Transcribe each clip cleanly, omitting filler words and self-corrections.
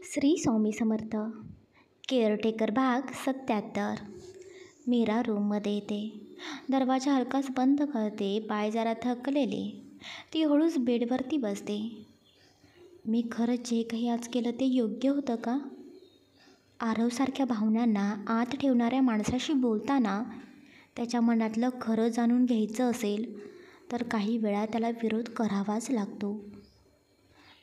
Shri Swami Samarth. Caretaker भाग 77. मीरा रूममध्ये येते. दरवाजा हलकाच बंद करते. पाय जरा थकलेले. ती हळूच बेडवरती बसते. मी खरंच जे काही आज केलं ते योग्य होतं का? आरवसारख्या भावनांना आत ठेवणाऱ्या माणसाशी बोलताना त्याच्या मनातलं खरं जाणून घ्यायचं असेल तर काही वेळा त्याला विरोध करावाच लागतो.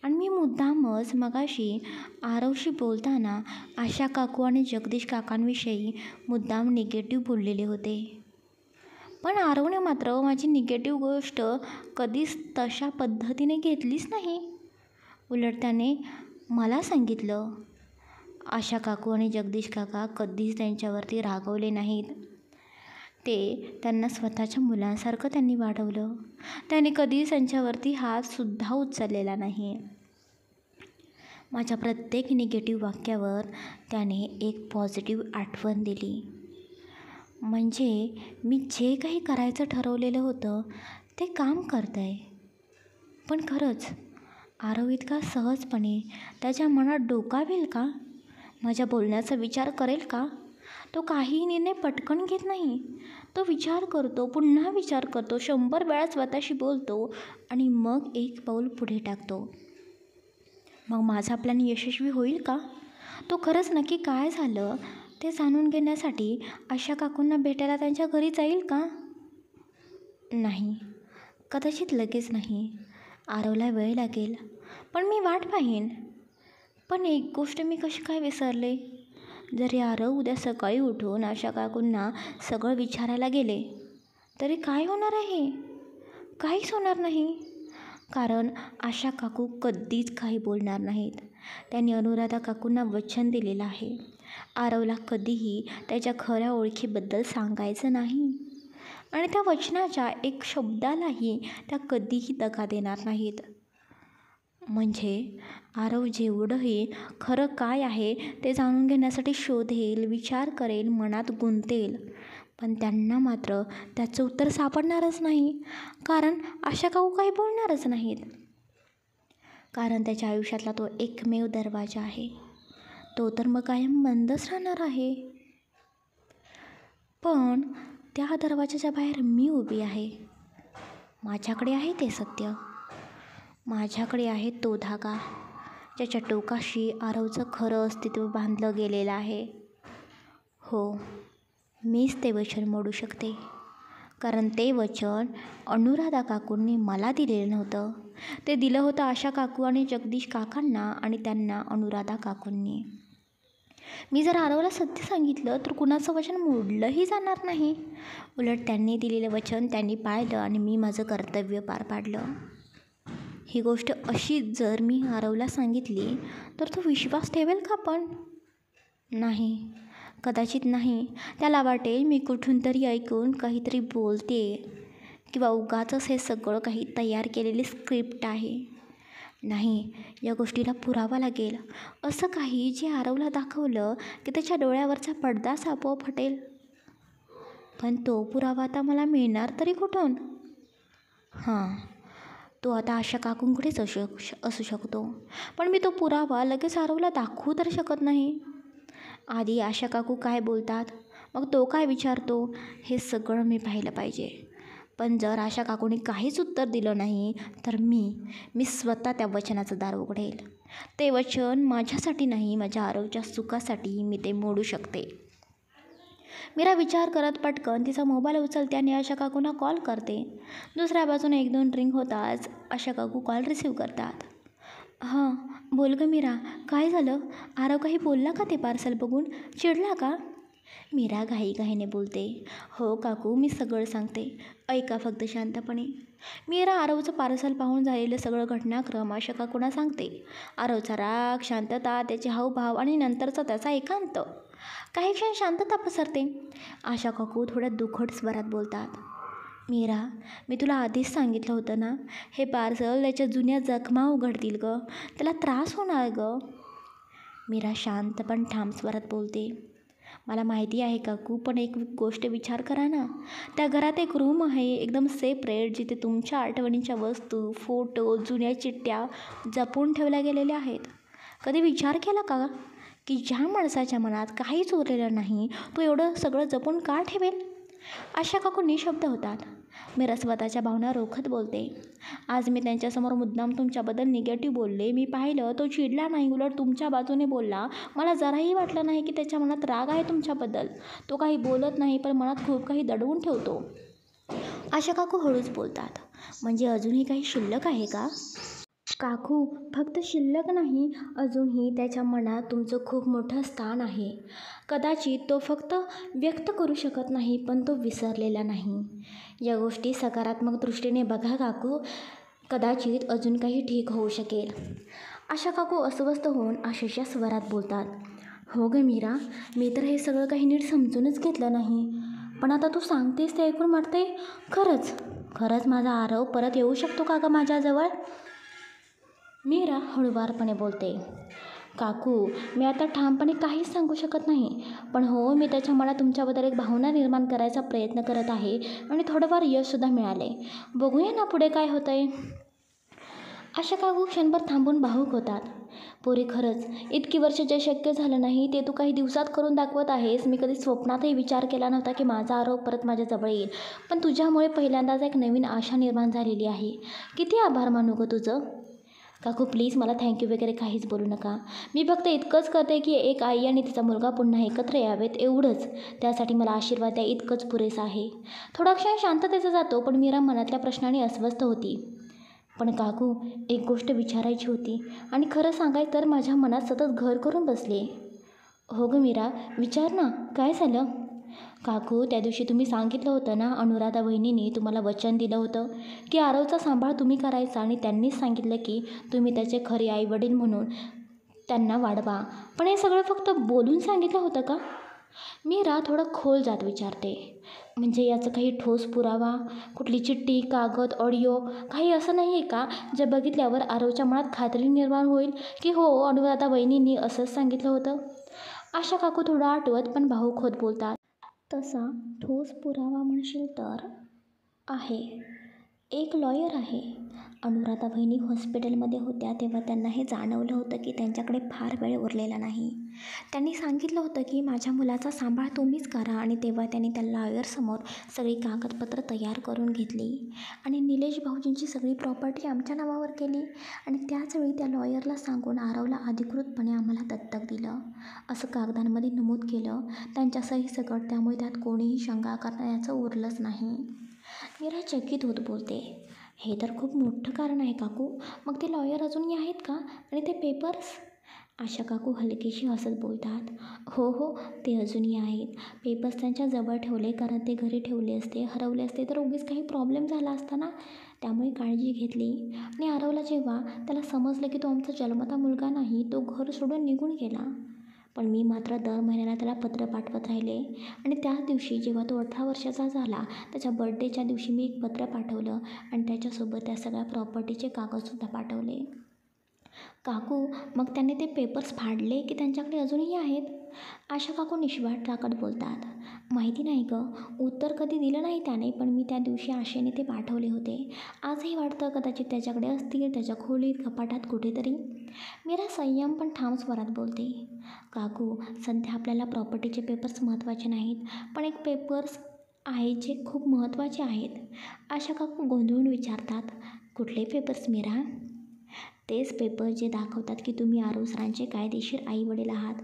आणि मी मुद्दामच मगाशी आरवशी बोलताना आशा काकू आणि जगदीश काकांविषयी मुद्दाम निगेटिव्ह बोललेले होते. पण आरवने मात्र माझी निगेटिव्ह गोष्ट कधीच तशा पद्धतीने घेतलीच नाही. उलट त्याने मला सांगितलं, आशा काकू आणि जगदीश काका कधीच त्यांच्यावरती रागवले नाहीत. त्यांना स्वतःच्या मुलांसारखं त्यांनी वाढवलं. त्याने कधीच त्यांच्यावरती हातसुद्धा उचललेला नाही. माझ्या प्रत्येक निगेटिव्ह वाक्यावर त्याने एक पॉझिटिव्ह आठवण दिली. म्हणजे मी जे काही करायचं ठरवलेलं होतं ते काम करत आहे. पण खरंच आरव इतका सहजपणे त्याच्या मनात डोकावेल का? माझ्या बोलण्याचा विचार करेल का? तो काही निर्णय पटकन घेत नाही. तो विचार करतो, पुन्हा विचार करतो, 100 वेळा स्वतःशी बोलतो आणि मग एक पाऊल पुढे टाकतो. मग माझा प्लॅन यशस्वी होईल का? तो खरंच नक्की काय झालं ते जाणून घेण्यासाठी आशा काकूंना भेटायला त्यांच्या घरी जाईल का? नाही, कदाचित लगेच नाही. आरवला वेळ लागेल, पण मी वाट पाहीन. पण एक गोष्ट मी कशी काय विसरले? जरी आरव उद्या सकाळी उठून आशा काकूंना सगळं विचारायला गेले तरी काय होणार आहे? काहीच होणार नाही. कारण आशा काकू कधीच काही बोलणार नाहीत. त्यांनी अनुराधा काकूंना वचन दिलेलं आहे, आरवला कधीही त्याच्या खऱ्या ओळखीबद्दल सांगायचं नाही. आणि त्या वचनाच्या एक शब्दालाही त्या कधीही दगा देणार नाहीत. म्हणजे आरव जेवढंही खरं काय आहे ते जाणून घेण्यासाठी शोधेल, विचार करेल, मनात गुंतेल, पण त्यांना मात्र त्याचं उत्तर सापडणारच नाही. कारण आशा काकू काही बोलणारच नाहीत. कारण त्याच्या आयुष्यातला तो एकमेव दरवाजा आहे, तो तर मग कायम बंदच राहणार आहे. पण त्या दरवाजाच्या बाहेर मी उभी आहे. माझ्याकडे आहे ते सत्य. माझ्याकडे आहे तो धागा ज्याच्या टोकाशी आरवचं खरं अस्तित्व बांधलं गेलेलं आहे. हो, मीच ते वचन मोडू शकते. कारण ते वचन अनुराधा काकूंनी मला दिलेलं नव्हतं. ते दिलं होतं आशा काकू आणि जगदीश काकांना, आणि त्यांना अनुराधा काकूंनी. मी जर आरवला सत्य सांगितलं तर कुणाचं वचन मोडलंही जाणार नाही. उलट त्यांनी दिलेलं वचन त्यांनी पाळलं आणि मी माझं कर्तव्य पार पाडलं. ही गोष्ट अशीच जर मी आरवला सांगितली तर तो विश्वास ठेवेल का? पण नाही, कदाचित नाही. त्याला वाटेल मी कुठून तरी ऐकून काहीतरी बोलते किंवा उगाचच हे सगळं काही तयार केलेली स्क्रिप्ट आहे. नाही, या गोष्टीला पुरावा लागेल. असं काही जे आरवला दाखवलं की त्याच्या डोळ्यावरचा पडदाच आपोआप हटेल. पण तो पुरावा आता मला मिळणार तरी कुठून? हां, तो आता आशा काकूंकडेच असू शकतो. पण मी तो पुरावा लगेच आरवला दाखवू तर शकत नाही. आधी आशा काकू काय बोलतात, मग तो काय विचारतो, हे सगळं मी पाहिलं पाहिजे. पण जर आशा काकूंनी काहीच उत्तर दिलं नाही तर मी स्वतः त्या वचनाचं दार उघडेल. ते वचन माझ्यासाठी नाही, माझ्या आरवच्या सुखासाठी मी ते मोडू शकते. मीरा विचार करत पटकन तिचा मोबाईल उचलते आणि आशा काकूंना कॉल करते. दुसऱ्या बाजूने 1-2 रिंग होताच आशा काकू कॉल रिसीव्ह करतात. हां, बोल गं मीरा, काय झालं? आरव काही बोलला का ते पार्सल बघून? चिडला का? मीरा घाईघाईने बोलते. हो काकू, मी सगळं सांगते, ऐका फक्त शांतपणे. मीरा आरवचं पार्सल पाहून झालेलं सगळं घटनाक्रम आशा काकूंना सांगते. आरवचा राग, शांतता, त्याचे हावभाव आणि नंतरचा त्याचा एकांत. काही क्षण शांतता पसरते. आशा काकू थोड्या दुखट स्वरात बोलतात. मीरा, मी तुला आधीच सांगितलं होतं ना, हे पार्सल त्याच्या जुन्या जखमा उघडतील गं, त्याला त्रास होणार गं. मीरा शांत पण ठाम स्वरात बोलते. मला माहिती आहे काकू, पण एक गोष्ट विचार करा ना. त्या घरात एक रूम आहे एकदम सेपरेट, जिथे तुमच्या आठवणीच्या वस्तू, फोटो, जुन्या चिठ्ठ्या जपून ठेवल्या गेलेल्या आहेत. कधी विचार केला का की ज्या माणसाच्या मनात काहीच उरलेलं नाही तो एवढं सगळं जपून का ठेवेल? आशा काकू निशब्द होतात. मीरा स्वतःच्या भावना रोखत बोलते. आज मी त्यांच्यासमोर मुद्दाम तुमच्याबद्दल निगेटिव्ह बोलले. मी पाहिलं तो चिडला नाही, उलट तुमच्या बाजूने बोलला. मला जराही वाटलं नाही की त्याच्या मनात राग आहे तुमच्याबद्दल. तो काही बोलत नाही पण मनात खूप काही दडवून ठेवतो. आशा काकू हळूच बोलतात. म्हणजे अजूनही काही शिल्लक आहे का? काकू, फक्त शिल्लक नाही, अजूनही त्याच्या मनात तुमचं खूप मोठं स्थान आहे. कदाचित तो फक्त व्यक्त करू शकत नाही पण तो विसरलेला नाही. या गोष्टी सकारात्मक दृष्टीने बघा काकू, कदाचित अजून काही ठीक होऊ शकेल. आशा काकू अस्वस्थ होऊन आशेच्या स्वरात बोलतात. हो ग मीरा, मी तर हे सगळं काही नीट समजूनच घेतलं नाही. पण आता तू सांगतेस ते ऐकून वाटते खरंच माझा आरव परत येऊ शकतो का ग माझ्याजवळ? मीरा हळुवारपणे बोलते. काकू, मी आता ठामपणे काहीच सांगू शकत नाही. पण हो, मी त्याच्या मनात तुमच्याबद्दल एक भावना निर्माण करायचा प्रयत्न करत आहे आणि थोडंफार यशसुद्धा मिळाले. बघूया ना पुढे काय होतंय. आशा काकू क्षणभर थांबून भावूक होतात. पोरी, खरंच इतकी वर्ष जे शक्य झालं नाही ते तू काही दिवसात करून दाखवत आहेस. मी कधी स्वप्नातही विचार केला नव्हता की माझा आरोप परत माझ्याजवळ येईल. पण तुझ्यामुळे पहिल्यांदाच एक नवीन आशा निर्माण झालेली आहे. किती आभार मानू गं तुझं. काकू प्लीज, मला थँक्यू वगैरे काहीच बोलू नका. मी फक्त इतकंच करते की एक आई आणि तिचा मुलगा पुन्हा एकत्र यावेत, एवढंच. त्यासाठी मला आशीर्वाद द्या, इतकंच पुरेसं आहे. थोडा क्षण शांततेचा जातो पण मीरा मनातल्या प्रश्नाने अस्वस्थ होती. पण काकू, एक गोष्ट विचारायची होती आणि खरं सांगाय तर माझ्या मनात सतत घर करून बसले. हो ग मीरा, विचार ना, काय झालं? काकू, त्या दिवशी तुम्ही सांगितलं होतं ना, अनुराधा वहिनीने तुम्हाला वचन दिलं होतं की आरवचा सांभाळ तुम्ही करायचा आणि त्यांनीच सांगितलं की तुम्ही त्याचे खरे आईवडील म्हणून त्यांना वाढवा. पण हे सगळं फक्त बोलून सांगितलं होतं का? मीरा थोडं खोल जात विचारते. म्हणजे याचं काही ठोस पुरावा, कुठली चिठ्ठी, कागद, ऑडिओ काही असं नाही आहे का जे बघितल्यावर आरवच्या मनात खात्री निर्माण होईल की हो, अनुराधा वहिनींनी असंच सांगितलं होतं? आशा काकू थोडं आठवत पण भावूक होत बोलतात. तसा ठोस पुरावा म्हणशील तर आहे. एक लॉयर आहे. अनुराधा वहिनी हॉस्पिटलमध्ये होत्या तेव्हा त्यांना हे जाणवलं होतं की त्यांच्याकडे फार वेळ उरलेला नाही. त्यांनी सांगितलं होतं की माझ्या मुलाचा सांभाळ तुम्हीच करा आणि तेव्हा त्यांनी त्या लॉयरसमोर सगळी कागदपत्र तयार करून घेतली आणि निलेश भाऊजींची सगळी प्रॉपर्टी आमच्या नावावर केली आणि त्याचवेळी त्या लॉयरला सांगून आरवला अधिकृतपणे आम्हाला दत्तक दिलं असं कागदांमध्ये नमूद केलं, त्यांच्या सहीसकट. त्यामुळे त्यात कोणीही शंका करण्याचं उरलंच नाही. मीरा चकित होत बोलते. हे तर खूप मोठं कारण आहे काकू. मग ते लॉयर अजूनही आहेत का? आणि ते पेपर्स? आशा काकू हलकीशी हसत बोलतात. हो हो, ते अजूनही आहेत. पेपर्स त्यांच्या जवळ ठेवले कारण ते घरी ठेवले असते, हरवले असते तर उगीच काही प्रॉब्लेम झाला असता ना, त्यामुळे काळजी घेतली. आणि आरवला जेव्हा त्याला समजलं की तो आमचा जन्मता मुलगा नाही, तो घर सोडून निघून गेला. पण मी मात्र दर महिन्याला त्याला पत्र पाठवत राहिले आणि त्याच दिवशी जेव्हा तो 18 वर्षाचा झाला त्याच्या बर्थडेच्या दिवशी मी एक पत्र पाठवलं आणि त्याच्यासोबत त्या सगळ्या प्रॉपर्टीचे कागदसुद्धा पाठवले. काकू, मग त्याने ते पेपर्स फाडले की त्यांच्याकडे अजूनही आहेत? आशा काकू निश्वास टाकत बोलतात. माहिती नाही गं, उत्तर कधी दिलं नाही त्याने, पण मी त्या दिवशी आशेने ते पाठवले होते. आजही वाटतं कदाचित त्याच्याकडे असतील, त्याच्या खोलीत, कपाटात कुठेतरी. मीरा संयम पण ठाम स्वरात बोलते. काकू, सध्या आपल्याला प्रॉपर्टीचे पेपर्स महत्त्वाचे नाहीत, पण एक पेपर्स आहेत जे खूप महत्त्वाचे आहेत. आशा काकू गोंधळून विचारतात. कुठले पेपर्स मीरा? तेच पेपर जे दाखवतात की तुम्ही आरव सरांचे कायदेशीर आईवडील आहात.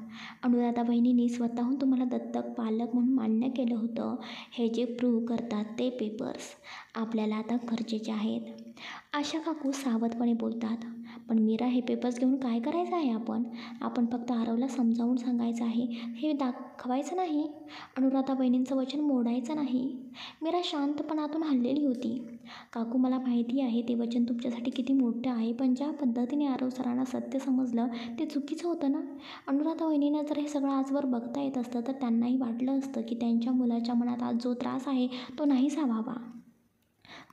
अनुराधा बहिणींनी स्वतःहून तुम्हाला दत्तक पालक म्हणून मान्य केलं होतं. हे जे प्रूव्ह करतात ते पेपर्स आपल्याला आता गरजेचे आहेत. आशा काकू सावधपणे बोलतात. पण मीरा, हे पेपर्स घेऊन काय करायचं आहे आपण फक्त आरवला समजावून सांगायचं आहे, हे दाखवायचं नाही. अनुराधा बहिणींचं वचन मोडायचं नाही. मीरा शांतपणातून हललेली होती. काकू, मला माहिती आहे ते वचन तुमच्यासाठी किती मोठं आहे, पण ज्या पद्धतीने आरव सरांना सत्य समजलं ते चुकीचं होतं ना. अनुराधा वहिनींना जर हे सगळं आजवर बघता येत असतं तर त्यांनाही वाटलं असतं की त्यांच्या मुलाच्या मनात आज जो त्रास आहे तो नाहीसा व्हावा.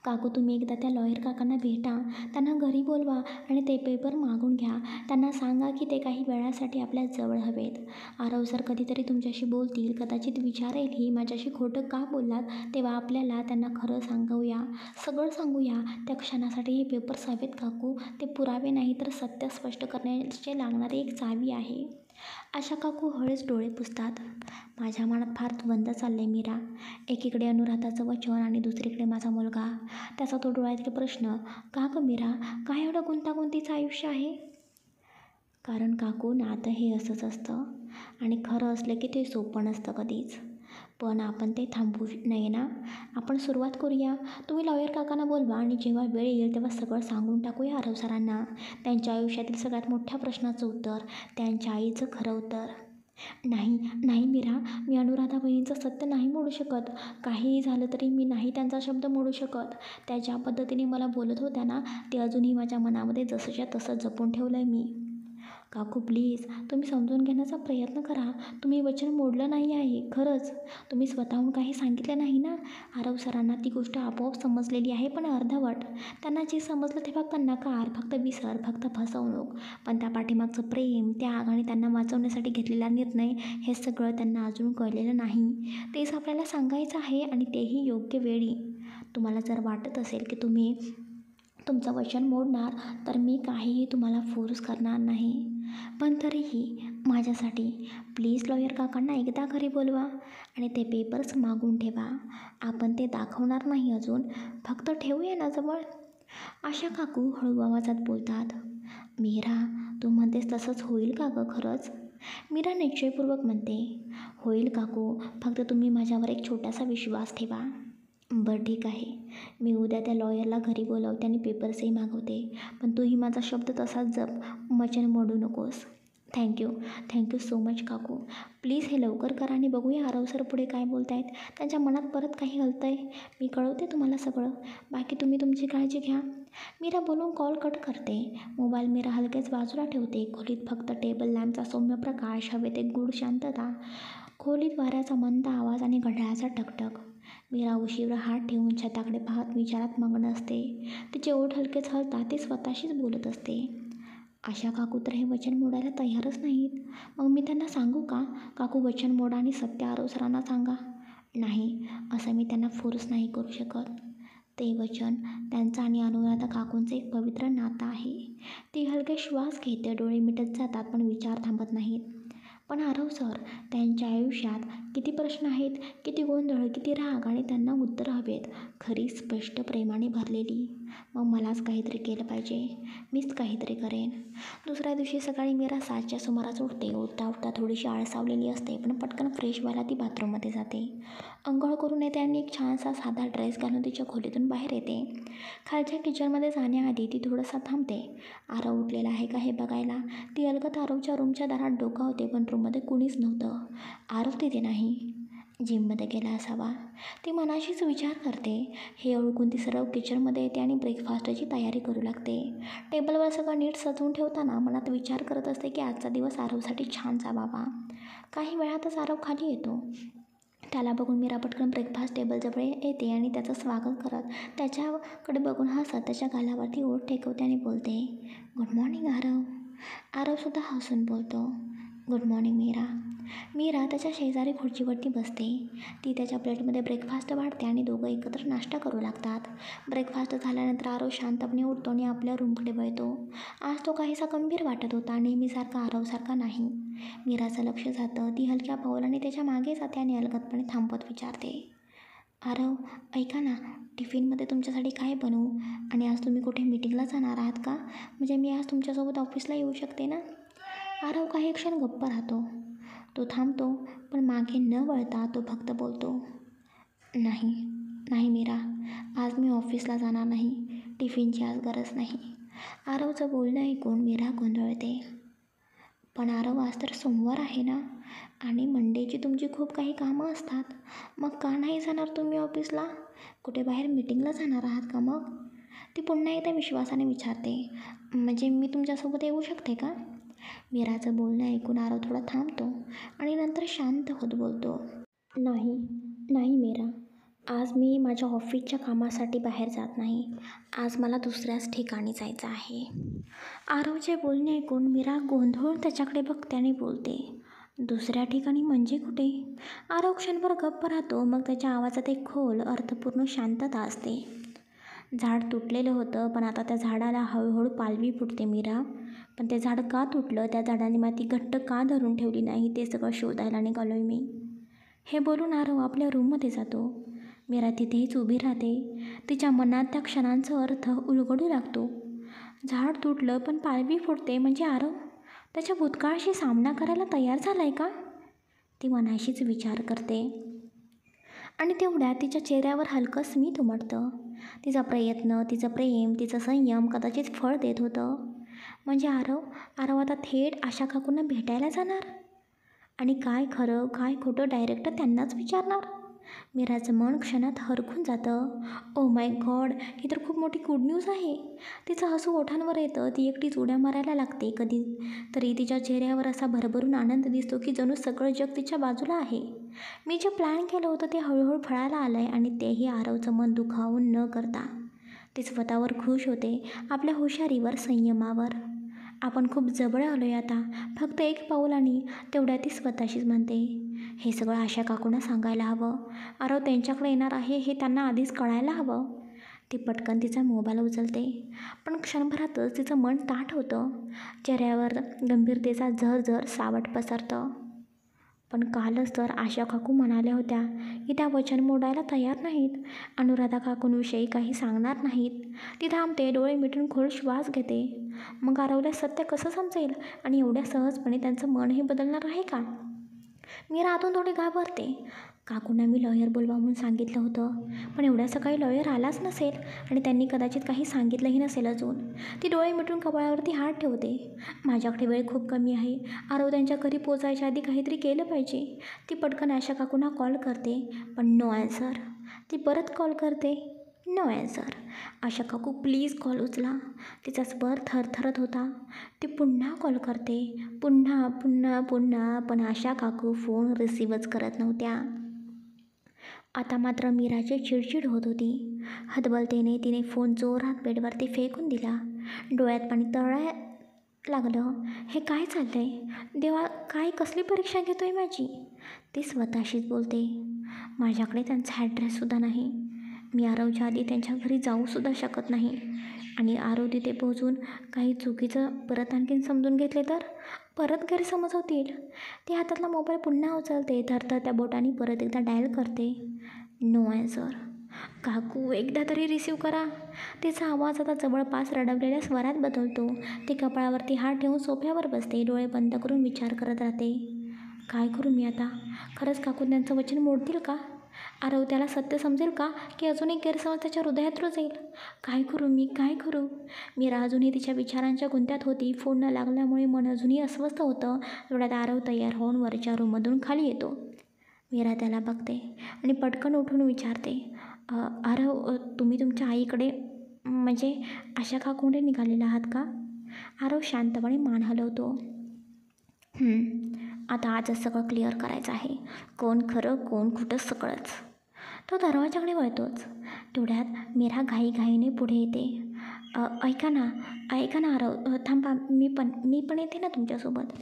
काकू तुम्ही एकदा त्या लॉयर काकांना भेटा, त्यांना घरी बोलवा आणि ते पेपर मागून घ्या. त्यांना सांगा की ते काही वेळासाठी आपल्या जवळ हवेत. आरव सर कधीतरी तुमच्याशी बोलतील, कदाचित विचारेल ही माझ्याशी खोटं का बोललात. तेव्हा आपल्याला त्यांना खरं सांगूया, सगळं सांगूया. त्या क्षणासाठी हे पेपर्स हवेत काकू. ते पुरावे नाही तर सत्य स्पष्ट करण्याचे लागणारी एक चावी आहे. आशा काकू हळूच डोळे पुसतात. माझ्या मनात फार द्वंद्व चालले मीरा. एकीकडे अनुराधाचं वचन आणि दुसरीकडे माझा मुलगा, त्याचा तो डोळ्यातील प्रश्न. का गं मीरा, काय एवढं गुंतागुंतीचं आयुष्य आहे? कारण काकू नातं हे असंच असतं आणि खरं असलं की ते सोपं नसतं कधीच. पण आपण ते थांबवू नये ना. आपण सुरुवात करूया. तुम्ही लॉयर काकांना बोलवा आणि जेव्हा वेळ येईल तेव्हा सगळं सांगून टाकूया आरव सरांना. त्यांच्या आयुष्यातील सगळ्यात मोठ्या प्रश्नाचं उत्तर, त्यांच्या आईचं खरं उत्तर. नाही नाही मीरा, मी अनुराधा बहिणीचं सत्य नाही मोडू शकत. काहीही झालं तरी मी नाही त्यांचा शब्द मोडू शकत. त्या ज्या पद्धतीने मला बोलत होत्या ना, ते अजूनही माझ्या मनामध्ये जसंच्या तसं जपून ठेवलं आहे मी. काकू प्लीज, तुम्ही समजून घेण्याचा प्रयत्न करा. तुम्ही वचन मोडलं नाही आहे खरंच. तुम्ही स्वतःहून काही सांगितलं नाही ना. आरव सरांना ती गोष्ट आपोआप समजलेली आहे, पण अर्धवट. त्यांना जे समजलं ते फक्त नकार, फक्त विसर, फक्त फसवणूक. पण त्या पाठीमागचं प्रेम, त्याग आणि त्यांना वाचवण्यासाठी घेतलेला निर्णय, हे सगळं त्यांना अजून कळलेलं नाही. तेच आपल्याला सांगायचं आहे आणि तेही योग्य वेळी. तुम्हाला जर वाटत असेल की तुम्ही तुमचं वचन मोडणार तर मी काहीही तुम्हाला फोर्स करणार नाही. पण तरीही माझ्यासाठी प्लीज लॉयर काकांना एकदा घरी बोलवा आणि ते पेपर्स मागून ठेवा. आपण ते दाखवणार नाही अजून, फक्त ठेवूया ना जवळ. आशा काकू हळू आवाजात बोलतात. मीरा, तू म्हणतेस तसंच होईल का गं खरंच? मीरा निश्चयपूर्वक म्हणते. होईल काकू, फक्त तुम्ही माझ्यावर एक छोटासा विश्वास ठेवा. बरं ठीक आहे. मी उद्या त्या लॉयरला घरी बोलवते आणि पेपर्सही मागवते. पण तूही माझा शब्द तसाच जप, वचन मोडू नकोस. थँक्यू सो मच काकू. प्लीज हे लवकर करा आणि बघूया आरव सर पुढे काय बोलत आहेत. त्यांच्या मनात परत काही हलतं आहे. मी कळवते तुम्हाला सगळं. बाकी तुम्ही तुमची काळजी घ्या. मीरा बोलून कॉल कट करते. मोबाईल मीरा हलकेच बाजूला ठेवते. खोलीत फक्त टेबल लॅम्पचा सौम्य प्रकाश, हवेत एक गूढ शांतता, खोलीत वाऱ्याचा मंद आवाज आणि घड्याळाचा टकटक. मीरा उशीवर हात ठेवून छताकडे पाहत विचारात मग्न असते. तिचे ओठ हलकेच हलतात. ती स्वतःशीच बोलत असते. आशा काकू तर हे वचन मोडायला तयारच नाहीत. मग मी त्यांना सांगू का? काकू वचन मोडा आणि सत्य आरव सरांना सांगा. नाही, असं मी त्यांना फोर्स नाही करू शकत. ते वचन त्यांचं आणि अनुराधा काकूंचं एक पवित्र नातं आहे. ती हलके श्वास घेते. डोळे मिटत जातात पण विचार थांबत नाहीत. पण आरव सर, त्यांच्या आयुष्यात किती प्रश्न आहेत, किती गोंधळ, किती राग आणि त्यांना उत्तरं हवेत, खरी स्पष्ट प्रेमाने भरलेली. मग मलाच काहीतरी केलं पाहिजे. मीच काहीतरी करेन. दुसऱ्या दिवशी सकाळी मीरा 7च्या सुमारास उठते. उठता उठता थोडीशी आळसावलेली असते, पण पटकन फ्रेश व्हायला ती बाथरूममध्ये जाते. अंघोळ करून येते आणि एक छानसा साधा ड्रेस घालून तिच्या खोलीतून बाहेर येते. खालच्या किचनमध्ये जाण्याआधी ती थोडंसं थांबते. आरव उठलेला आहे का हे बघायला. ती अलगद आरवच्या रूमच्या दारात डोकावते, पण रूममध्ये कुणीच नव्हतं. आरव तिथे नाही. जिममध्ये गेला असावा. ती मनाशीच विचार करते. हे ओळखून ती सरळ किचनमध्ये येते आणि ब्रेकफास्टची तयारी करू लागते. टेबलवर सगळं नीट सजवून ठेवताना मनात विचार करत असते की आजचा दिवस आरवसाठी छान जावावा. काही वेळातच आरव खाली येतो. त्याला बघून मीरा पटकन ब्रेकफास्ट टेबलजवळ येते आणि त्याचं स्वागत करत, त्याच्याकडे बघून हसत त्याच्या गालावरती ओठ टेकवते आणि बोलते, गुड मॉर्निंग आरव. आरवसुद्धा हसून बोलतो, गुड मॉर्निंग मीरा. मीरा त्याच्या शेजारी खुर्चीवरती बसते. ती त्याच्या प्लेटमध्ये ब्रेकफास्ट वाढते आणि दोघं एकत्र नाश्ता करू लागतात. ब्रेकफास्ट झाल्यानंतर आरव शांतपणे उठतो आणि आपल्या रूमकडे वळतो. आज तो काहीसा गंभीर वाटत होता, नेहमीसारखा आरवसारखा नाही. मीराचं लक्ष जातं. ती हलक्या पावलाने त्याच्या मागे जाते आणि अलगदपणे थांबवत विचारते, आरव ऐका ना, टिफिनमध्ये तुमच्यासाठी काय बनवू? आणि आज तुम्ही कुठे मीटिंगला जाणार आहात का? म्हणजे मी आज तुमच्यासोबत ऑफिसला येऊ शकते ना? आरव काही क्षण गप्प राहतो. तो थांबतो, पण मागे न वळता तो फक्त बोलतो, नाही मीरा, आज मी ऑफिसला जाणार नाही. टिफिनची आज गरज नाही. आरवचं बोलणं ऐकून मीरा गोंधळते. पण आरव, आज तर सोमवार आहे ना, आणि मंडेची तुमची खूप काही कामं असतात. मग का नाही जाणार तुम्ही ऑफिसला? कुठे बाहेर मीटिंगला जाणार आहात का मग? ती पुन्हा एकदा विश्वासाने विचारते, म्हणजे मी तुमच्यासोबत येऊ शकते का? मीराचं बोलणं ऐकून आरव थोडा थांबतो आणि नंतर शांत होत बोलतो, नाही मीरा, आज मी माझ्या ऑफिसच्या कामासाठी बाहेर जात नाही. आज मला दुसऱ्याच ठिकाणी जायचं आहे. आरवचे बोलणे ऐकून मीरा गोंधळून त्याच्याकडे बघते आणि बोलते, दुसऱ्या ठिकाणी म्हणजे कुठे? आरव क्षणभर गप्प राहतो. मग त्याच्या आवाजात एक खोल अर्थपूर्ण शांतता असते. झाड तुटलेलं होतं, पण आता त्या झाडाला हळूहळू पालवी फुटते मीरा. पण ते झाड का तुटलं, त्या झाडाने माती घट्ट का धरून ठेवली नाही, ते सगळं शोधायला निघालोय मी. हे बोलून आरव आपल्या रूममध्ये जातो. मीरा तिथेच उभी राहते. तिच्या मनात त्या क्षणांचा अर्थ उलगडू लागतो. झाड तुटलं पण पालवी फुटते म्हणजे आरव त्याच्या भूतकाळाशी सामना करायला तयार झाला आहे का? ती मनाशीच विचार करते. आणि तेवढ्यात तिच्या चेहऱ्यावर हलकं स्मित उमटतं. तिचा प्रयत्न, तिचं प्रेम, तिचं संयम कदाचित फळ देत होतं. म्हणजे आरव आता थेट आशा काकूंना भेटायला जाणार आणि काय खरं काय खोटं डायरेक्ट त्यांनाच विचारणार. मीराचं मन क्षणात हरखून जातं. ओ माय गॉड, ही तर खूप मोठी गुड न्यूज आहे. तिचं हसू ओठांवर येतं. ती एकटीच उड्या मारायला लागते. कधी तरी तिच्या चेहऱ्यावर असा भरभरून आनंद दिसतो की जणू सगळं जग तिच्या बाजूला आहे. मी जे प्लॅन केलं होतं ते हळूहळू फळायला आलं आहे आणि तेही आरवचं मन दुखावून न करता. ती स्वतःवर खुश होते, आपल्या हुशारीवर, संयमावर. आपण खूप जवळ आलो आहे आता, फक्त एक पाऊल. आणि तेवढ्या ती स्वतःशीच म्हणते, हे सगळं आशा काकूंना सांगायला हवं. आरव त्यांच्याकडे येणार आहे हे त्यांना आधीच कळायला हवं. ती पटकन तिचा मोबाईल उचलते. पण क्षणभरातच तिचं मन ताठ होतं. चेहऱ्यावर गंभीरतेचा झरझर सावट पसरतं. पण कालच तर आशा काकू म्हणाल्या होत्या की त्या वचन मोडायला तयार नाहीत, अनुराधा काकूंविषयी काही सांगणार नाहीत. ती थांबते, डोळे मिटून खोल श्वास घेते. मग आरवला सत्य कसं समजेल आणि एवढ्या सहजपणे त्यांचं मनही बदलणार आहे का? मीरा आतून थोडी घाबरते. काकूंना मी लॉयर बोलवा म्हणून सांगितलं होतं, पण एवढ्या सकाळी लॉयर आलाच नसेल आणि त्यांनी कदाचित काही सांगितलंही नसेल अजून. ती डोळे मिटून कपाळावरती हात ठेवते. माझ्याकडे वेळ खूप कमी आहे. आरव त्यांच्या घरी पोचायच्या आधी काहीतरी केलं पाहिजे. ती पटकन आशा काकूंना कॉल करते, पण नो ॲन्सर. ती परत कॉल करते, नो ॲन्सर. आशा काकू प्लीज कॉल उचला. तिचा स्वर थरथरत होता. ती पुन्हा कॉल करते, पुन्हा पुन्हा पुन्हा, पण आशा काकू फोन रिसीवच करत नव्हत्या. आता मात्र मीराची चिडचिड होत होती. हतबलतेने तिने फोन जोरात बेडवरती फेकून दिला. डोळ्यात पाणी तळायला लागलं. हे काय चाललंय? देवा, काय कसली परीक्षा घेतोय माझी? ती स्वतःशीच बोलते. माझ्याकडे त्यांचा ॲड्रेससुद्धा नाही. मी आरवच्या आधी त्यांच्या घरी जाऊसुद्धा शकत नाही. आणि आरव तिथे पोहोचून काही चुकीचं परत आणखीन समजून घेतले तर परत गैरसमज होतील. ती हातातला मोबाईल पुन्हा उचलते. थरथरत्या बोटांनी परत एकदा डायल करते, नो ॲन्सर. काकू, एकदा तरी रिसीव्ह करा. तिचा आवाज आता जवळपास रडवलेल्या स्वरात बदलतो. ती कपाळावरती हात ठेवून सोफ्यावर बसते. डोळे बंद करून विचार करत राहते, काय करू मी आता? खरंच काकू त्यांचं वचन मोडतील का? आरव त्याला सत्य समजेल का, की अजून एक गैरसमज त्याच्या हृदयात रुजेल? काय करू मी, काय करू? मीरा अजूनही तिच्या विचारांच्या गुंत्यात होती. फोन न लागल्यामुळे मन अजूनही अस्वस्थ होतं. तेवढ्यात आरव तयार होऊन वरच्या रूममधून खाली येतो. मीरा त्याला बघते आणि पटकन उठून विचारते, आरव, तुम्ही तुमच्या आईकडे म्हणजे आशा काकूंकडे निघालेला आहात का? आरव शांतपणे मान हलवतो. आता आजच सगळं क्लिअर करायचं आहे. कोण खरं, कोण खोटं, सगळंच. तो दरवाजाकडे वळतोच. तेवढ्यात मीरा घाईघाईने पुढे येते. ऐका ना आरव, थांबा, मी पण येते ना तुमच्यासोबत.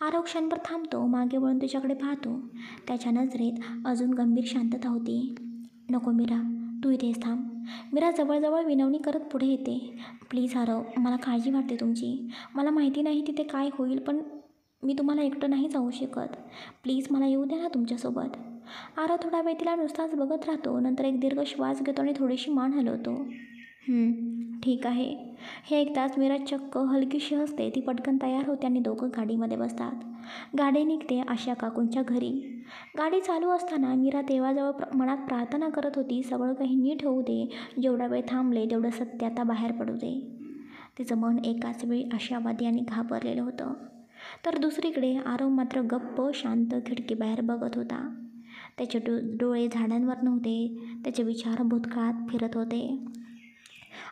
आरव क्षणभर थांबतो. मागे वळून तिच्याकडे पाहतो. त्याच्या नजरेत अजून गंभीर शांतता होती. नको मीरा, तू इथेच थांब. मीरा जवळजवळ विनवणी करत पुढे येते. प्लीज आरव, मला काळजी वाटते तुमची. मला माहिती नाही तिथे काय होईल, पण मी तुम्हाला एकटं नाही जाऊ शकत. प्लीज मला येऊ द्या ना तुमच्यासोबत. आरव थोडा वेळ तिला नुसताच बघत राहतो. नंतर एक दीर्घ श्वास घेतो आणि थोडीशी मान हलवतो. ठीक आहे. हे ऐकताच मीरा चक्क हलकीशी हसते. ती पटकन तयार होते आणि दोघं गाडीमध्ये बसतात. गाडी निघते आशा काकूंच्या घरी. गाडी चालू असताना मीरा देवाजवळ मनात प्रार्थना करत होती, सगळं काही नीट होऊ दे. जेवढा वेळ थांबले तेवढं सत्य आता बाहेर पडू दे. तिचं मन एकाच वेळी आशावादी आणि घाबरलेलं होतं. तर दुसरीकडे आरव मात्र गप्प शांत खिडकीबाहेर बघत होता. त्याचे डोळे झाडांवर नव्हते. त्याचे विचार भूतकाळात फिरत होते.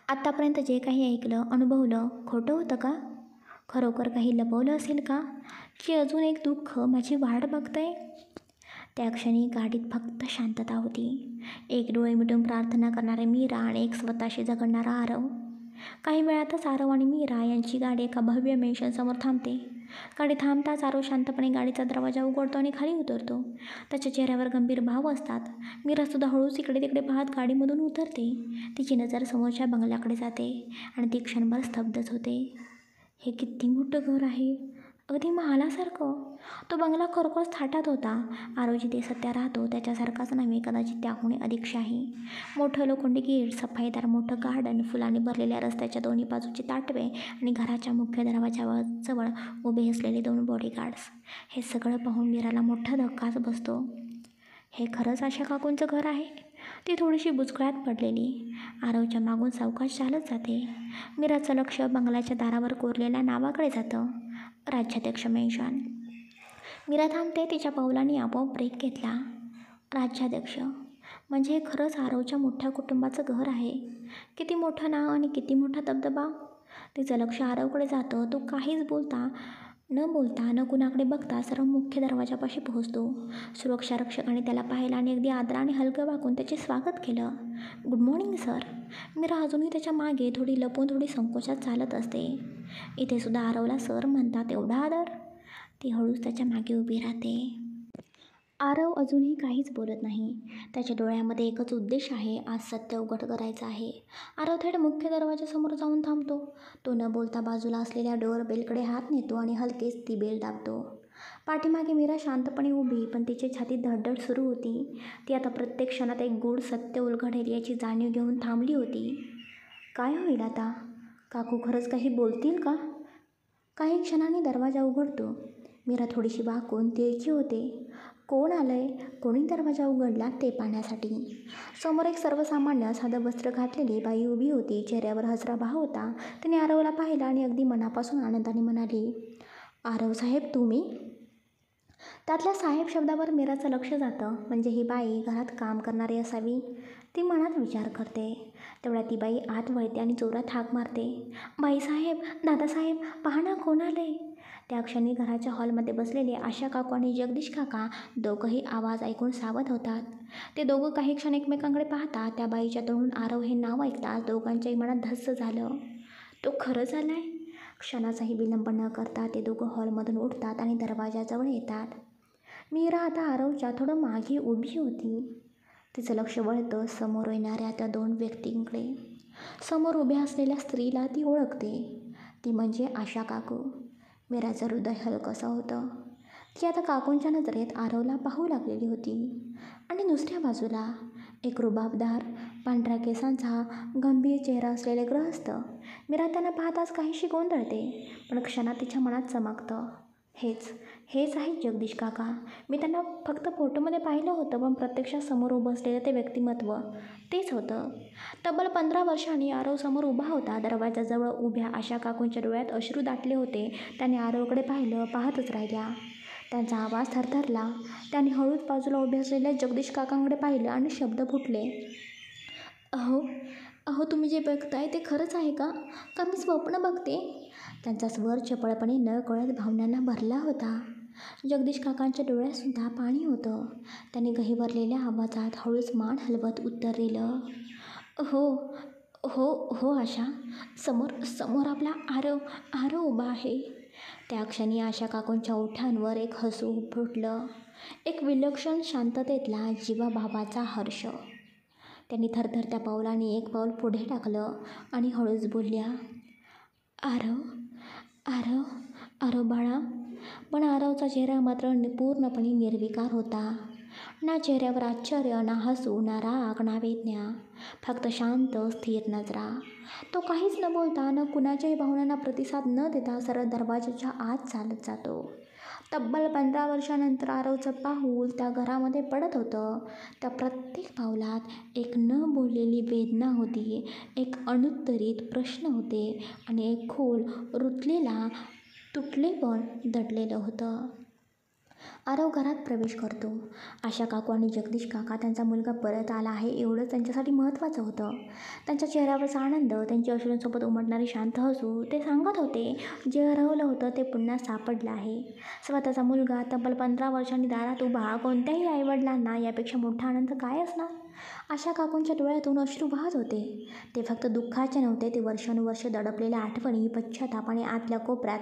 आत्तापर्यंत जे काही ऐकलं, अनुभवलं, खोटं होतं का? खरोखर काही लपवलं असेल का? की अजून एक दुःख माझी वाट बघतंय? त्या क्षणी गाडीत फक्त शांतता होती. एक डोळे मिटून प्रार्थना करणारे मीरा आणि एक स्वतःशी झगडणारा आरव. काही वेळातच आरव आणि मीरा यांची गाडी एका भव्य मेन्शनसमोर थांबते. गाडी थांबताच आरव शांतपणे गाडीचा दरवाजा उघडतो आणि खाली उतरतो. त्याच्या चेहऱ्यावर गंभीर भाव असतात. मीरासुद्धा हळूच इकडे तिकडे पाहत गाडीमधून उतरते. तिची नजर समोरच्या बंगल्याकडे जाते आणि ती क्षणभर स्तब्धच होते. हे किती मोठं घर आहे, अगदी महालासारखं. तो बंगला खरोखरच थाटात होता. आरव जिथे सध्या राहतो त्याच्यासारखाच नव्हे, कदाचित त्याहूनही अधिक शाही. मोठं लोखंडी गेट, सफाईदार मोठं गार्डन, फुलांनी भरलेल्या रस्त्याच्या दोन्ही बाजूचे ताटवे आणि घराच्या मुख्य दरवाजाजवळ उभे असलेले 2 बॉडीगार्ड्स. हे सगळं पाहून मीराला मोठा धक्काच बसतो. हे खरंच आशा काकूंचं घर आहे? ती थोडीशी बुचकळ्यात पडलेली आरवच्या मागून सावकाश चालत जाते. मीराचं लक्ष बंगल्याच्या दारावर कोरलेल्या नावाकडे जातं, राज्याध्यक्ष मेन्शन. मीरा थांबते. तिच्या पावलांनी आपोआप ब्रेक घेतला. राज्याध्यक्ष म्हणजे हे खरंच आरवच्या मोठ्या कुटुंबाचं घर आहे. किती मोठं नाव आणि किती मोठा दबदबा. तिचं लक्ष आरवकडे जातं. तो काहीच बोलता न कुणाकडे बघता सरळ मुख्य दरवाजापाशी पोहोचतो. सुरक्षा रक्षकाने त्याला पाहिलं आणि अगदी आदराने हलकं वाकून त्याचे स्वागत केलं. Good morning sir. मीरा अजूनही त्याच्या मागे थोडी लपून थोडी संकोचात चालत असते. इथे सुद्धा आरवला सर म्हणतात, एवढा आदर? ती हळूच त्याच्या मागे उभी राहते. आरव अजूनही काहीच बोलत नाही. त्याच्या डोळ्यामध्ये एकच उद्देश आहे, आज सत्य उघड करायचं आहे. आरव थेट मुख्य दरवाजासमोर जाऊन थांबतो. तो न बोलता बाजूला असलेल्या डोअर बेलकडे हात नेतो आणि हलकेच ती बेल दाबतो. पाठीमागे मीरा शांतपणे उभी, पण तिची छातीत धडधड सुरू होती. ती आता प्रत्येक क्षणात एक गूढ सत्य उलगडेल याची जाणीव घेऊन थांबली होती. काय होईल आता? काकू खरंच काही बोलतील का? काही क्षणांनी दरवाजा उघडतो. मीरा थोडीशी वाकून तिरकी होते. कोण आलंय? कोणी दरवाजा उघडला ते पाहण्यासाठी. समोर एक सर्वसामान्य साधं वस्त्र घातलेली बाई उभी होती. चेहऱ्यावर हसरा भाव होता. तिने आरवला पाहिलं आणि अगदी मनापासून आनंदाने म्हणाली, आरव साहेब तुम्ही? त्यातल्या साहेब शब्दावर मीराचं लक्ष जातं. म्हणजे ही बाई घरात काम करणारी असावी, ती मनात विचार करते. तेवढ्या ती बाई आत वळते आणि जोरात हाक मारते, बाईसाहेब, दादासाहेब, पहा ना कोण आले. त्या क्षणी घराच्या हॉलमध्ये बसलेले आशा काकू आणि जगदीश काका दोघंही आवाज ऐकून सावध होतात. ते दोघं काही क्षण एकमेकांकडे पाहतात. त्या बाईच्या तोंडून आरव हे नाव ऐकताच दोघांच्याही मनात धस्स झालं. तो खरंच आलाय? क्षणाचाही विलंब न करता ते दोघं हॉलमधून उठतात आणि दरवाजाजवळ येतात. मीरा आता आरवच्या थोडं मागे उभी होती. तिचं लक्ष वळतं समोर येणाऱ्या त्या 2 व्यक्तींकडे. समोर उभ्या असलेल्या स्त्रीला ती ओळखते. ती म्हणजे आशा काकू. मीराचं हृदय हलकंसं होतं. ती आता काकूंच्या नजरेत आरवला पाहू लागलेली होती. आणि दुसऱ्या बाजूला एक रुबाबदार, पांढऱ्या केसांचा, गंभीर चेहरा असलेले गृहस्थ. मीरा त्यांना पाहताच काहीशी गोंधळते, पण क्षणात तिच्या मनात चमकतं, हेच आहे जगदीश काका. मी त्यांना फक्त फोटोमध्ये पाहिलं होतं, पण प्रत्यक्षात समोर उभं असलेलं ते व्यक्तिमत्व तेच होतं. तब्बल 15 वर्षांनी आरव समोर उभा होता. दरवाजाजवळ उभ्या आशा काकूंच्या डोळ्यात अश्रू दाटले होते. त्याने आरवकडे पाहिलं, पाहतच राहिल्या. त्यांचा आवाज थरथरला. त्यांनी हळूच बाजूला उभे असलेल्या जगदीश काकांकडे पाहिलं आणि शब्द फुटले, अहो तुम्ही जे बघताय ते खरंच आहे का? का मी स्वप्न बघते? त्यांचा स्वर चपळपणे न कळत भावनांना भरला होता. जगदीश काकांच्या डोळ्यातसुद्धा पाणी होतं. त्यांनी गहिवरलेल्या आवाजात हळूच मान हलवत उत्तर दिलं, हो आशा, समोर आपला आरव उभा आहे. त्या क्षणी आशा काकूंच्या ओठांवर एक हसू फुटलं, एक विलक्षण शांततेतला जीवाभावाचा हर्ष. त्यांनी थरथरत्या पावलांनी एक पाऊल पुढे टाकलं आणि हळूच बोलल्या, आरव बाळा. पण आरवचा चेहरा मात्र पूर्णपणे निर्विकार होता. ना चेहऱ्यावर आश्चर्य, ना हसू, ना राग, ना वेदना, फक्त शांत स्थिर नजरा. तो काहीच न बोलता, न कुणाच्याही भावनांना प्रतिसाद न देता सरळ दरवाजाच्या आत चालत जातो. तब्बल 15 वर्षानंतर आरवचं पाऊल त्या घरामध्ये पडत होतं. त्या प्रत्येक पावलात एक न बोललेली वेदना होती, एक अनुत्तरित प्रश्न होते आणि एक खोल रुतलेला तुटलेपण दडलेलं होतं. आरव घरात प्रवेश करतो. आशा काकू आणि जगदीश काका त्यांचा मुलगा परत आला आहे एवढंच त्यांच्यासाठी महत्त्वाचं होतं. त्यांच्या चेहऱ्यावरचा आनंद, त्यांची अश्रूंसोबत उमटणारी शांत हसू ते सांगत होते जे हरवलं होतं ते पुन्हा सापडलं आहे. स्वतःचा मुलगा तब्बल 15 वर्षांनी दारात उभा, कोणत्याही आईवडिलांना यापेक्षा मोठा आनंद काय असणार. आशा काकूंच्या डोळ्यातून अश्रू वाहत होते. ते फक्त दुःखाचे नव्हते, ते वर्षानुवर्ष दडपलेल्या आठवणी, पश्चाताप आणि आतल्या कोपऱ्यात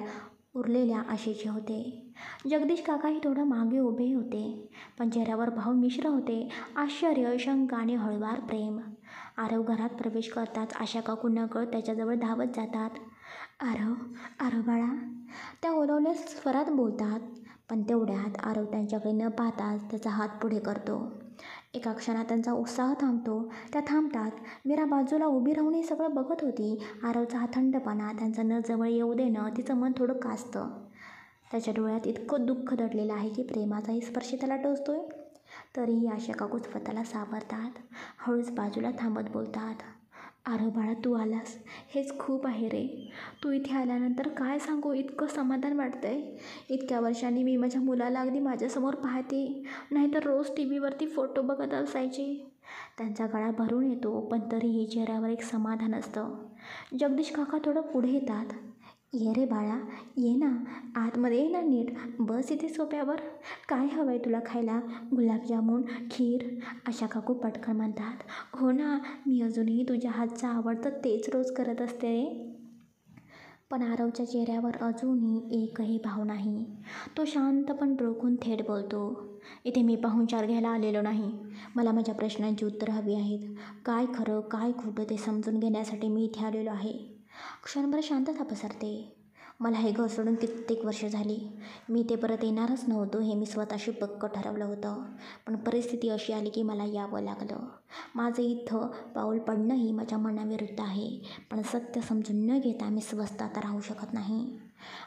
उरलेल्या आशेचे होते. जगदीश काकाही थोडं मागे उभे होते, पण चेहऱ्यावर भाव मिश्र होते. आश्चर्य, शंका आणि हळूवार प्रेम. आरव घरात प्रवेश करताच आशा काकू नकळत त्याच्याजवळ धावत जातात. आरव, आरव बाळा, त्या ओलवल्या स्वरात बोलतात. पण तेवढ्यात आरव त्यांच्याकडे न पाहताच त्याचा हात पुढे करतो. एका क्षणात त्यांचा उत्साह थांबतो. त्या थांबतात. मीरा बाजूला उभी राहून हे सगळं बघत होती. आरवचा हा थंडपणा, त्यांचं न जवळ येऊ देणं, तिचं मन थोडं काचतं. त्याच्या डोळ्यात इतकं दुःख दडलेलं आहे की प्रेमाचाही स्पर्श त्याला टोचतोय. तरीही आशा काकू स्वतःला सावरतात. हळूच बाजूला थांबत बोलतात. आरव बाळा, तू आलास हेच खूप आहे रे. तू इथे आल्यानंतर काय सांगू, इतकं समाधान वाटतंय. इतक्या वर्षांनी मी माझ्या मुलाला अगदी माझ्यासमोर पाहते, नाहीतर रोज TV वरती फोटो बघत असायचे. त्यांचा गळा भरून येतो, पण तरीही चेहऱ्यावर एक समाधान असतं. जगदीश काका थोडं पुढे येतात. ये रे बाळा, ये ना, आतमध्ये ये ना नीट, बस इथे सोफ्यावर. काय हवंय तुला खायला? गुलाबजामुन, खीर? आशा काकू पटकन म्हणतात. हो ना, मी अजूनही तुझ्या हातचं आवडतं तेच रोज करत असते रे. पण आरवच्या चेहऱ्यावर अजूनही एकही भाव नाही. तो शांत पण रोखून थेट बोलतो. इथे मी पाहुणचार घ्यायला आलेलो नाही. मला माझ्या प्रश्नांची उत्तरं हवी आहेत. काय खरं, काय खोटं ते समजून घेण्यासाठी मी इथे आलेलो आहे. क्षणभर शांतता पसरते. मला हे घर सोडून कित्येक वर्ष झाली. मी ते परत येणारच नव्हतो हे मी स्वतःशी पक्क ठरवलं होतं. पण परिस्थिती अशी आली की मला यावं लागलं. माझं इथं पाऊल पडणंही माझ्या मनाविरुद्ध आहे. पण सत्य समजून न घेता मी स्वस्थ आता राहू शकत नाही.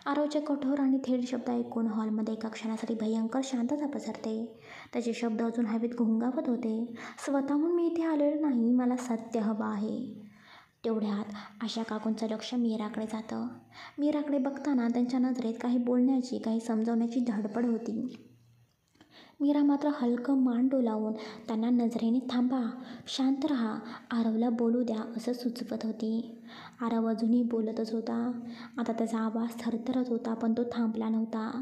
आरवचे कठोर आणि थेट शब्द ऐकून हॉलमध्ये एका क्षणासाठी भयंकर शांतता पसरते. त्याचे शब्द अजून हवेत घुंगावत होते. स्वतःहून मी इथे आलेलो नाही, मला सत्य हवं आहे. तेवढ्यात आशा काकूंचं लक्ष मीराकडे जातं. मीराकडे बघताना त्यांच्या नजरेत काही बोलण्याची, काही समजवण्याची धडपड होती. मीरा मात्र हलकं मान डोलावून त्यांना नजरेने थांबा, शांत राहा, आरवला बोलू द्या असं सुचवत होती. आरव अजूनही बोलतच होता. आता त्याचा आवाज थरथरत होता, पण तो थांबला नव्हता.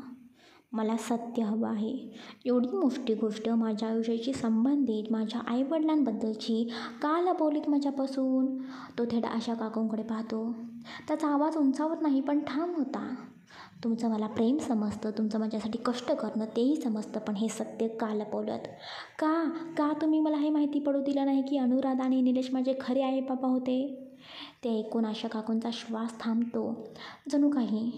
मला सत्य हवं आहे. एवढी मोठी गोष्ट माझ्या आयुष्याशी संबंधित, माझ्या आईवडिलांबद्दलची का लपवलीत माझ्यापासून? तो थेट आशा काकूंकडे पाहतो. त्याचा आवाज उंचावत नाही, पण ठाम होता. तुमचं मला प्रेम समजतं, तुमचं माझ्यासाठी कष्ट करणं तेही समजतं, पण हे सत्य का लपवलंत? का का तुम्ही मला हे माहिती पडू दिलं नाही की अनुराधा आणि निलेश माझे खरे आई बाबा होते? ते ऐकून आशा काकूंचा श्वास थांबतो. जणू काही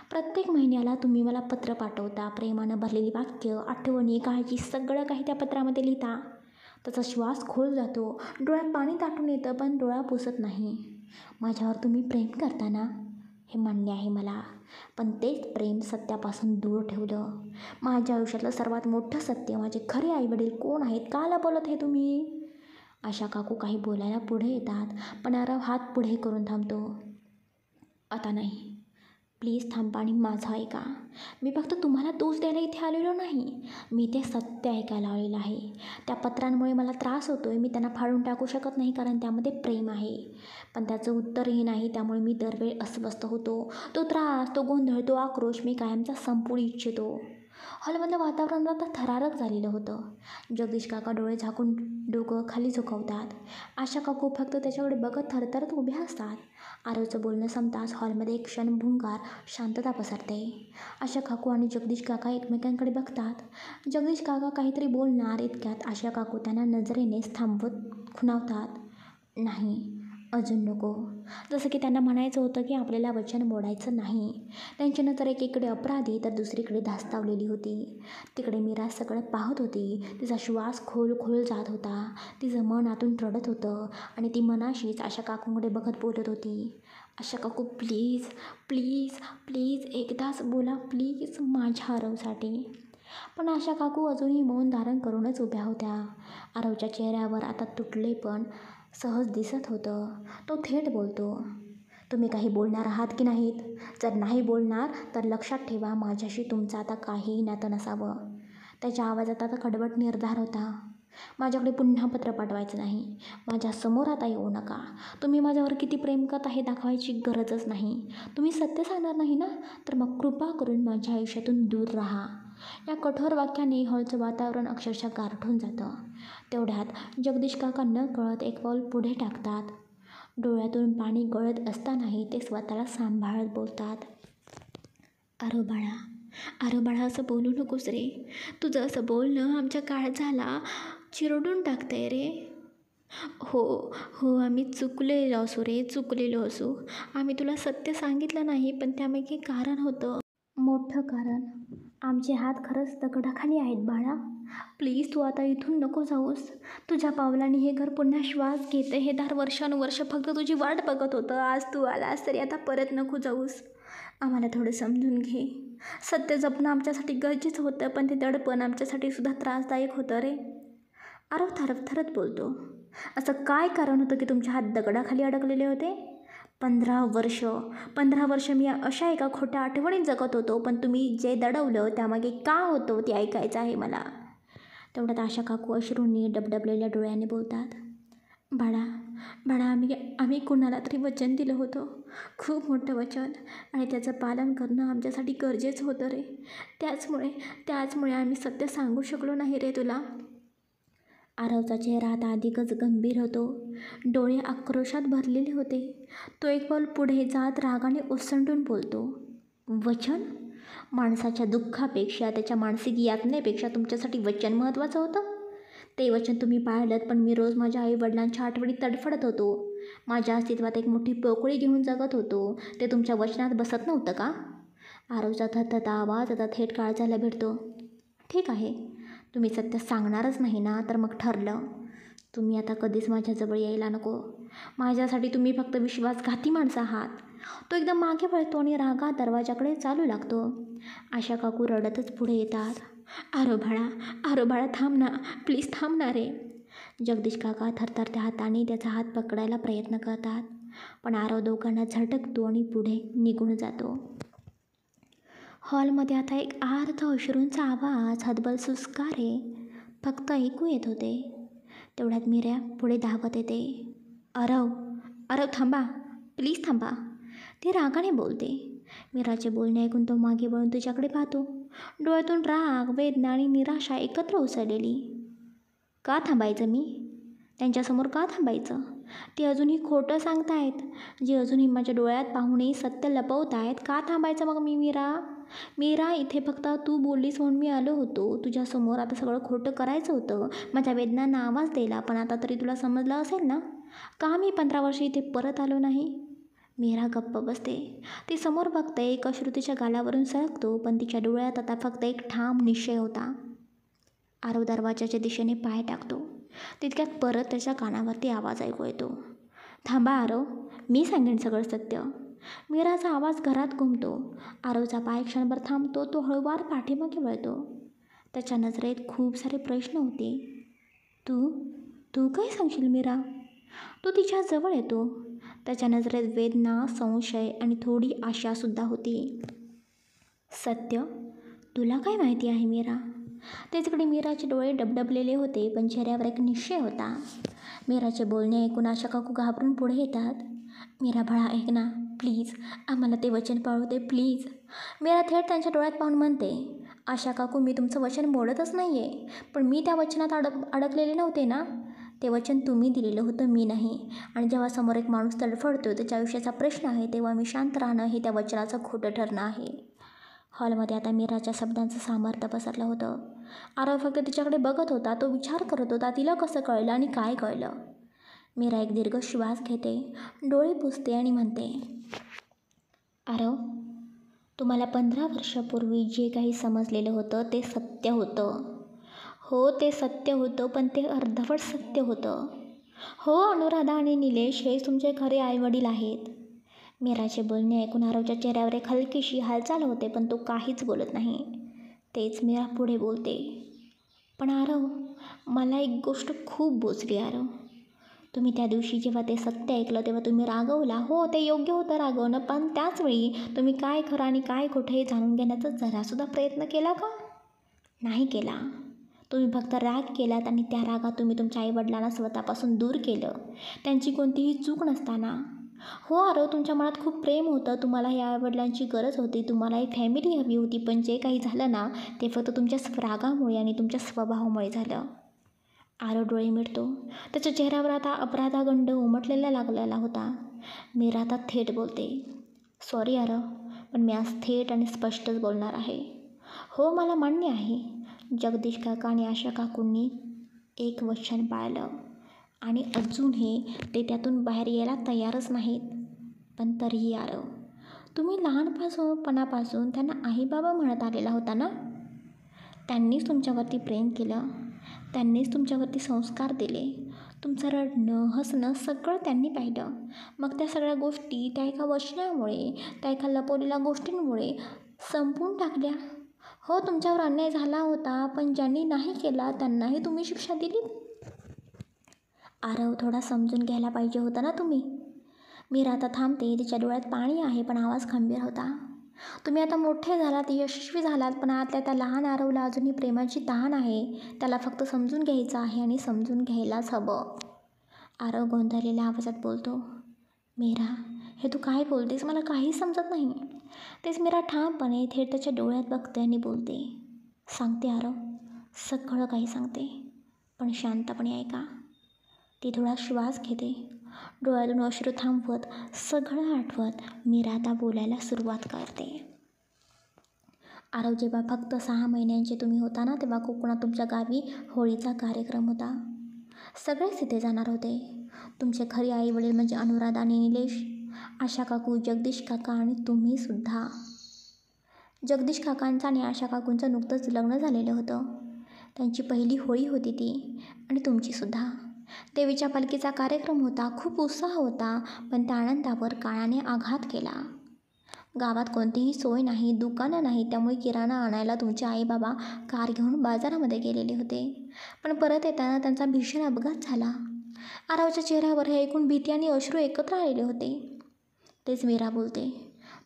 प्रत्येक महिन्याला तुम्ही मला पत्र पाठवता, प्रेमानं भरलेली वाक्य, आठवणी, काळजी सगळं काही त्या पत्रामध्ये लिहिता. त्याचा श्वास खोल जातो. डोळ्यात पाणी दाटून येतं, पण डोळा पुसत नाही. माझ्यावर तुम्ही प्रेम करता ना, हे मान्य आहे मला. पण तेच प्रेम सत्यापासून दूर ठेवलं. माझ्या आयुष्यातलं सर्वात मोठं सत्य, माझे खरे आईवडील कोण आहेत, का लपवलं हे तुम्ही? आशा काकू काही बोलायला पुढे येतात, पण आरव हात पुढे करून थांबतो. आता नाही, प्लीज थांबा आणि माझं ऐका. मी फक्त तुम्हाला दोष द्यायला इथे आलेलो नाही. मी ते सत्य ऐकायला आलेलं आहे. त्या पत्रांमुळे मला त्रास होतोय. मी त्यांना फाडून टाकू शकत नाही, कारण त्यामध्ये प्रेम आहे. पण त्याचं उत्तरही नाही, त्यामुळे मी दरवेळी अस्वस्थ होतो. तो त्रास, तो गोंधळ, तो आक्रोश मी कायमचा संपवू इच्छितो. हॉलमधलं वातावरण आता थरारक झालेलं होतं. जगदीश काका डोळे झाकून डोकं खाली झुकवतात. आशा काकू फक्त त्याच्याकडे बघत थरथरत उभ्या असतात. आरवचं बोलणं संपताच हॉलमध्ये एक क्षणभंगुर शांतता पसरते. आशा काकू आणि जगदीश काका एकमेकांकडे बघतात. जगदीश काका काहीतरी बोलणार इतक्यात आशा काकू त्यांना नजरेनेच थांबवत खुणावतात. नाही, अजून नको. जसं की त्यांना म्हणायचं होतं की आपल्याला वचन मोडायचं नाही. त्यांची नजर एकीकडे अपराधी तर दुसरीकडे धास्तावलेली होती. तिकडे मीरा सगळं पाहत होती. तिचा श्वास खोल खोल जात होता. तिचं मन आतून रडत होतं आणि ती मनाशीच आशा काकूंकडे बघत बोलत होती. आशा काकू, प्लीज प्लीज प्लीज एकदाच बोला प्लीज, माझ्या आरवसाठी. पण आशा काकू अजूनही मौन धारण करूनच उभ्या होत्या. आरवच्या चेहऱ्यावर आता तुटले पण सहज दिसत होतं. तो थेट बोलतो. तुम्ही काही बोलणार आहात की नाहीत? जर नाही बोलणार तर लक्षात ठेवा, माझ्याशी तुमचं आता काहीही नातं नसावं. त्याच्या आवाजात आता कडवट निर्धार होता. माझ्याकडे पुन्हा पत्र पाठवायचं नाही. माझ्यासमोर आता येऊ नका. तुम्ही माझ्यावर किती प्रेम करत आहे दाखवायची गरजच नाही. तुम्ही सत्य सांगणार नाही ना, तर मग कृपा करून माझ्या आयुष्यातून दूर राहा. या कठोर वाक्याने हॉलचं वातावरण अक्षरशः गारठून जातं. तेवढ्यात जगदीश काका न कळत एक पाऊल पुढे टाकतात. डोळ्यातून पाणी गळत असतानाही ते स्वतःला सांभाळत बोलतात. अरे बाळा, अरे बाळा, असं बोलू नकोस रे. तुझं असं बोलणं आमच्या काळजाला चिरडून टाकतंय रे. हो हो, आम्ही चुकलेलो असू रे, चुकलेलो असू. आम्ही तुला सत्य सांगितलं नाही, पण त्यामागे कारण होतं, मोठं कारण. आमचे हात खरंच दगडाखाली आहेत बाळा. प्लीज तू आता इथून नको जाऊस. तुझ्या पावलांनी हे घर पुन्हा श्वास घेते. हे दार वर्षानुवर्ष फक्त तुझी वाट बघत होतं. आज तू आलास तरी आता परत नको जाऊस. आम्हाला थोडं समजून घे. सत्य जपणं आमच्यासाठी गरजेचं होतं, पण ते दडपण आमच्यासाठी सुद्धा त्रासदायक होतं रे. आरव थरथरत बोलतो. असं काय कारण होतं की तुमचे हात दगडाखाली अडकलेले होते? 15 वर्ष मी अशा एका खोट्या आठवणीत जगत होतो, पण तुम्ही जे दडवलं त्यामागे का होतं ते ऐकायचं आहे मला. तेवढ्यात आशा काकू अश्रूंनी डबडबलेल्या डोळ्याने बोलतात. बाळा बाळा, आम्ही कुणाला तरी वचन दिलं होतं, खूप मोठं वचन, आणि त्याचं पालन करणं आमच्यासाठी गरजेचं होतं रे. त्याचमुळे आम्ही सत्य सांगू शकलो नाही रे तुला. आरवचा चेहरा आता अधिकच गंभीर होतो. डोळे आक्रोशात भरलेले होते. तो एक पाऊल पुढे जात रागाने ओसंडून बोलतो. वचन? माणसाच्या दुःखापेक्षा, त्याच्या मानसिक यातनेपेक्षा तुमच्यासाठी वचन महत्त्वाचं होतं? ते वचन तुम्ही पाळलंत, पण मी रोज माझ्या आईवडिलांच्या आठवणीत तडफडत होतो. माझ्या अस्तित्वात एक मोठी पोकळी घेऊन जगत होतो. ते तुमच्या वचनात बसत नव्हतं का? आरवचा थरथरता आवाज आता थेट काळजाला भिडतो. ठीक आहे, तुम्ही सत्य सांगणारच नाही ना, तर मग ठरलं. तुम्ही आता कधीच माझ्याजवळ यायला नको. माझ्यासाठी तुम्ही फक्त विश्वासघाती माणसं आहात. तो एकदम मागे वळतो आणि रागात दरवाजाकडे चालू लागतो. आशा काकू रडतच पुढे येतात. आरो बाळा, थांब ना, प्लीज थांब ना रे. जगदीश काका थरथरत्या हाताने त्याचा हात पकडायला प्रयत्न करतात, पण आरव दोघांना झटकतो आणि पुढे निघून जातो. हॉलमध्ये आता एक आर्ध अश्रूंचा आवाज हतबल सुस्कारे फक्त ऐकू येत होते. तेवढ्यात मीरा पुढे धावत येते. आरव थांबा, प्लीज थांबा, ती रागाने बोलते. मीराचे बोलणे ऐकून तो मागे वळून तुझ्याकडे पाहतो. डोळ्यातून राग, वेदना आणि निराशा एकत्र उसळलेली. का थांबायचं मी? त्यांच्यासमोर का थांबायचं? ते अजूनही खोटं सांगतायत, जे अजूनही माझ्या डोळ्यात पाहूनही सत्य लपवत आहेत. का थांबायचं मग मी? मीरा, इथे फक्त तू बोललीस म्हणून मी आलो होतो. तुझ्यासमोर आता सगळं खोटं करायचं होतं, माझ्या वेदनांना आवाज दिला, पण आता तरी तुला समजलं असेल ना, का मी 15 वर्ष इथे परत आलो नाही? मीरा गप्प बसते. ती समोर बघते. एक अश्रू तिच्या गालावरून सरकतो, पण तिच्या डोळ्यात आता फक्त एक ठाम निश्चय होता. आरव दरवाजाच्या दिशेने पाय टाकतो. तितक्यात परत त्याच्या कानावरती आवाज ऐकू येतो. थांबा आरव, मी सांगेन सगळं सत्य. मीराचा आवाज घरात घुमतो. आरवचा पाय क्षणभर थांबतो. तो हळूवार पाठीमागे वळतो. त्याच्या नजरेत खूप सारे प्रश्न होते. तू काय सांगशील मीरा? तो तिच्या जवळ येतो. त्याच्या नजरेत वेदना, संशय आणि थोडी आशासुद्धा होती. सत्य? तुला काय माहिती आहे मीरा? त्याच्याकडे मीराचे डोळे डबडबलेले होते, पण चेहऱ्यावर एक निश्चय होता. मीराचे बोलणे ऐकून आशा काकू घाबरून पुढे येतात. मीरा बाळा, ऐक ना प्लीज, आम्हाला ते वचन पाळू दे प्लीज. मीरा थेट त्यांच्या डोळ्यात पाहून म्हणते. आशा काकू, मी तुमचं वचन मोडतच नाही आहे, पण मी त्या वचनात अडकलेले नव्हते ना. ते वचन तुम्ही दिलेलं होतं, मी नाही. आणि जेव्हा समोर एक माणूस तडफडतो, त्याच्या आयुष्याचा प्रश्न आहे, तेव्हा मी शांत राहणं हे त्या वचनाचं खोटं ठरणं आहे. हॉलमध्ये आता मीराच्या शब्दांचं सामर्थ्य पसरलं होतं. आरव फक्त तिच्याकडे बघत होता. तो विचार करत होता, तिला कसं कळलं आणि काय कळलं. मीरा एक दीर्घ श्वास घेते, डोळे पुसते आणि म्हणते. आरव, तुम्हाला 15 वर्षापूर्वी जे काही समजलेलं होतं ते सत्य होतं. हो, ते सत्य होतं, पण ते अर्धवट सत्य होतं. हो, अनुराधा आणि निलेश हेच तुमचे खरे आईवडील आहेत. मीराचे बोलणे ऐकून आरवच्या चेहऱ्यावर एक हलकीशी हालचाल होते, पण तो काहीच बोलत नाही. तेच मीरा पुढे बोलते. पण आरव, मला एक गोष्ट खूप बोचली आरव. तुम्ही त्या दिवशी जेव्हा ते सत्य ऐकलं तेव्हा तुम्ही रागवला. हो, ते योग्य होतं रागवणं, पण त्याचवेळी तुम्ही काय खरं आणि काय खोटं हे जाणून घेण्याचा जरासुद्धा प्रयत्न केला का? नाही केला. तुम्ही फक्त राग केलात आणि त्या रागात तुम्ही तुमच्या आईवडिलांना स्वतःपासून दूर केलं, त्यांची कोणतीही चूक नसताना. हो आरव, तुमच्या मनात खूप प्रेम होतं, तुम्हाला या आईवडिलांची गरज होती, तुम्हाला एक फॅमिली हवी होती, पण जे काही झालं ना ते फक्त तुमच्या रागामुळे आणि तुमच्या स्वभावामुळे झालं. आरव डोळे मिटतो. त्याच्या चेहऱ्यावर आता अपराधागंड उमटलेला लागलेला होता. मीरा आता थेट बोलते, सॉरी आरव, पण मी आज थेट आणि स्पष्टच बोलणार आहे. हो, मला मान्य आहे, जगदीश काका आणि आशा काकूंनी एक वचन पाळलं आणि अजूनही ते त्यातून बाहेर यायला तयारच नाहीत. पण तरीही आरव, तुम्ही लहानपणापासून त्यांना आई बाबा म्हणत आलेला होता ना. त्यांनीच तुमच्यावरती प्रेम केलं, त्यांनीच तुमच्यावरती संस्कार दिले, तुमचं रडणं हसणं सगळं त्यांनी पाहिलं. मग त्या सगळ्या गोष्टी त्या एका वचनामुळे, त्या एका लपवलेल्या गोष्टींमुळे संपवून टाकल्या. हो, तुमच्यावर अन्याय झाला होता, पण ज्यांनी नाही केला त्यांनाही तुम्ही शिक्षा दिली. आरव, थोडा समजून घ्यायला पाहिजे होतं ना तुम्ही. मीरा आता थांबते, तिच्या डोळ्यात पाणी आहे पण आवाज खंबीर होता. तुम्ही आता मोठे झालात, यशस्वी झालात, पण आतल्या त्या लहान आरवला अजूनही प्रेमाची तहान आहे. त्याला फक्त समजून घ्यायचं आहे आणि समजून घ्यायलाच हवं. आरव गोंधळलेल्या आवाजात बोलतो, मीरा, हे तू काय बोलतेस, मला काही समजत नाही. तेच मीरा ठामपणे थेट त्याच्या डोळ्यात बघते आणि बोलते, सांगते आरव, सगळं काही सांगते, पण शांतपणे ऐका. ती थोडा श्वास घेते. डोळ्यातून अश्रू थांबवत, सगळं आठवत मीरा आता बोलायला सुरुवात करते. आरव, जेव्हा फक्त 6 महिन्यांचे तुम्ही होता ना, तेव्हा कोकणात तुमच्या गावी होळीचा कार्यक्रम होता. सगळेच तिथे जाणार होते. तुमचे खरे आई वडील म्हणजे अनुराधा आणि निलेश, आशा काकू, जगदीश काका आणि तुम्हीसुद्धा. जगदीश काकांचं आणि आशा काकूंचं नुकतंच लग्न झालेलं होतं. त्यांची पहिली होळी होती ती, आणि तुमचीसुद्धा. देवीच्या पालखीचा कार्यक्रम होता, खूप उत्साह होता, पण त्या आनंदावर काळाने आघात केला. गावात कोणतीही सोय नाही, दुकानं नाही, त्यामुळे किराणा आणायला तुमचे आई बाबा कार घेऊन बाजारामध्ये गेलेले होते. पण परत येताना त्यांचा भीषण अपघात झाला. आरवच्या चेहऱ्यावर हे ऐकून भीती आणि अश्रू एकत्र आलेले होते. तेच मीरा बोलते,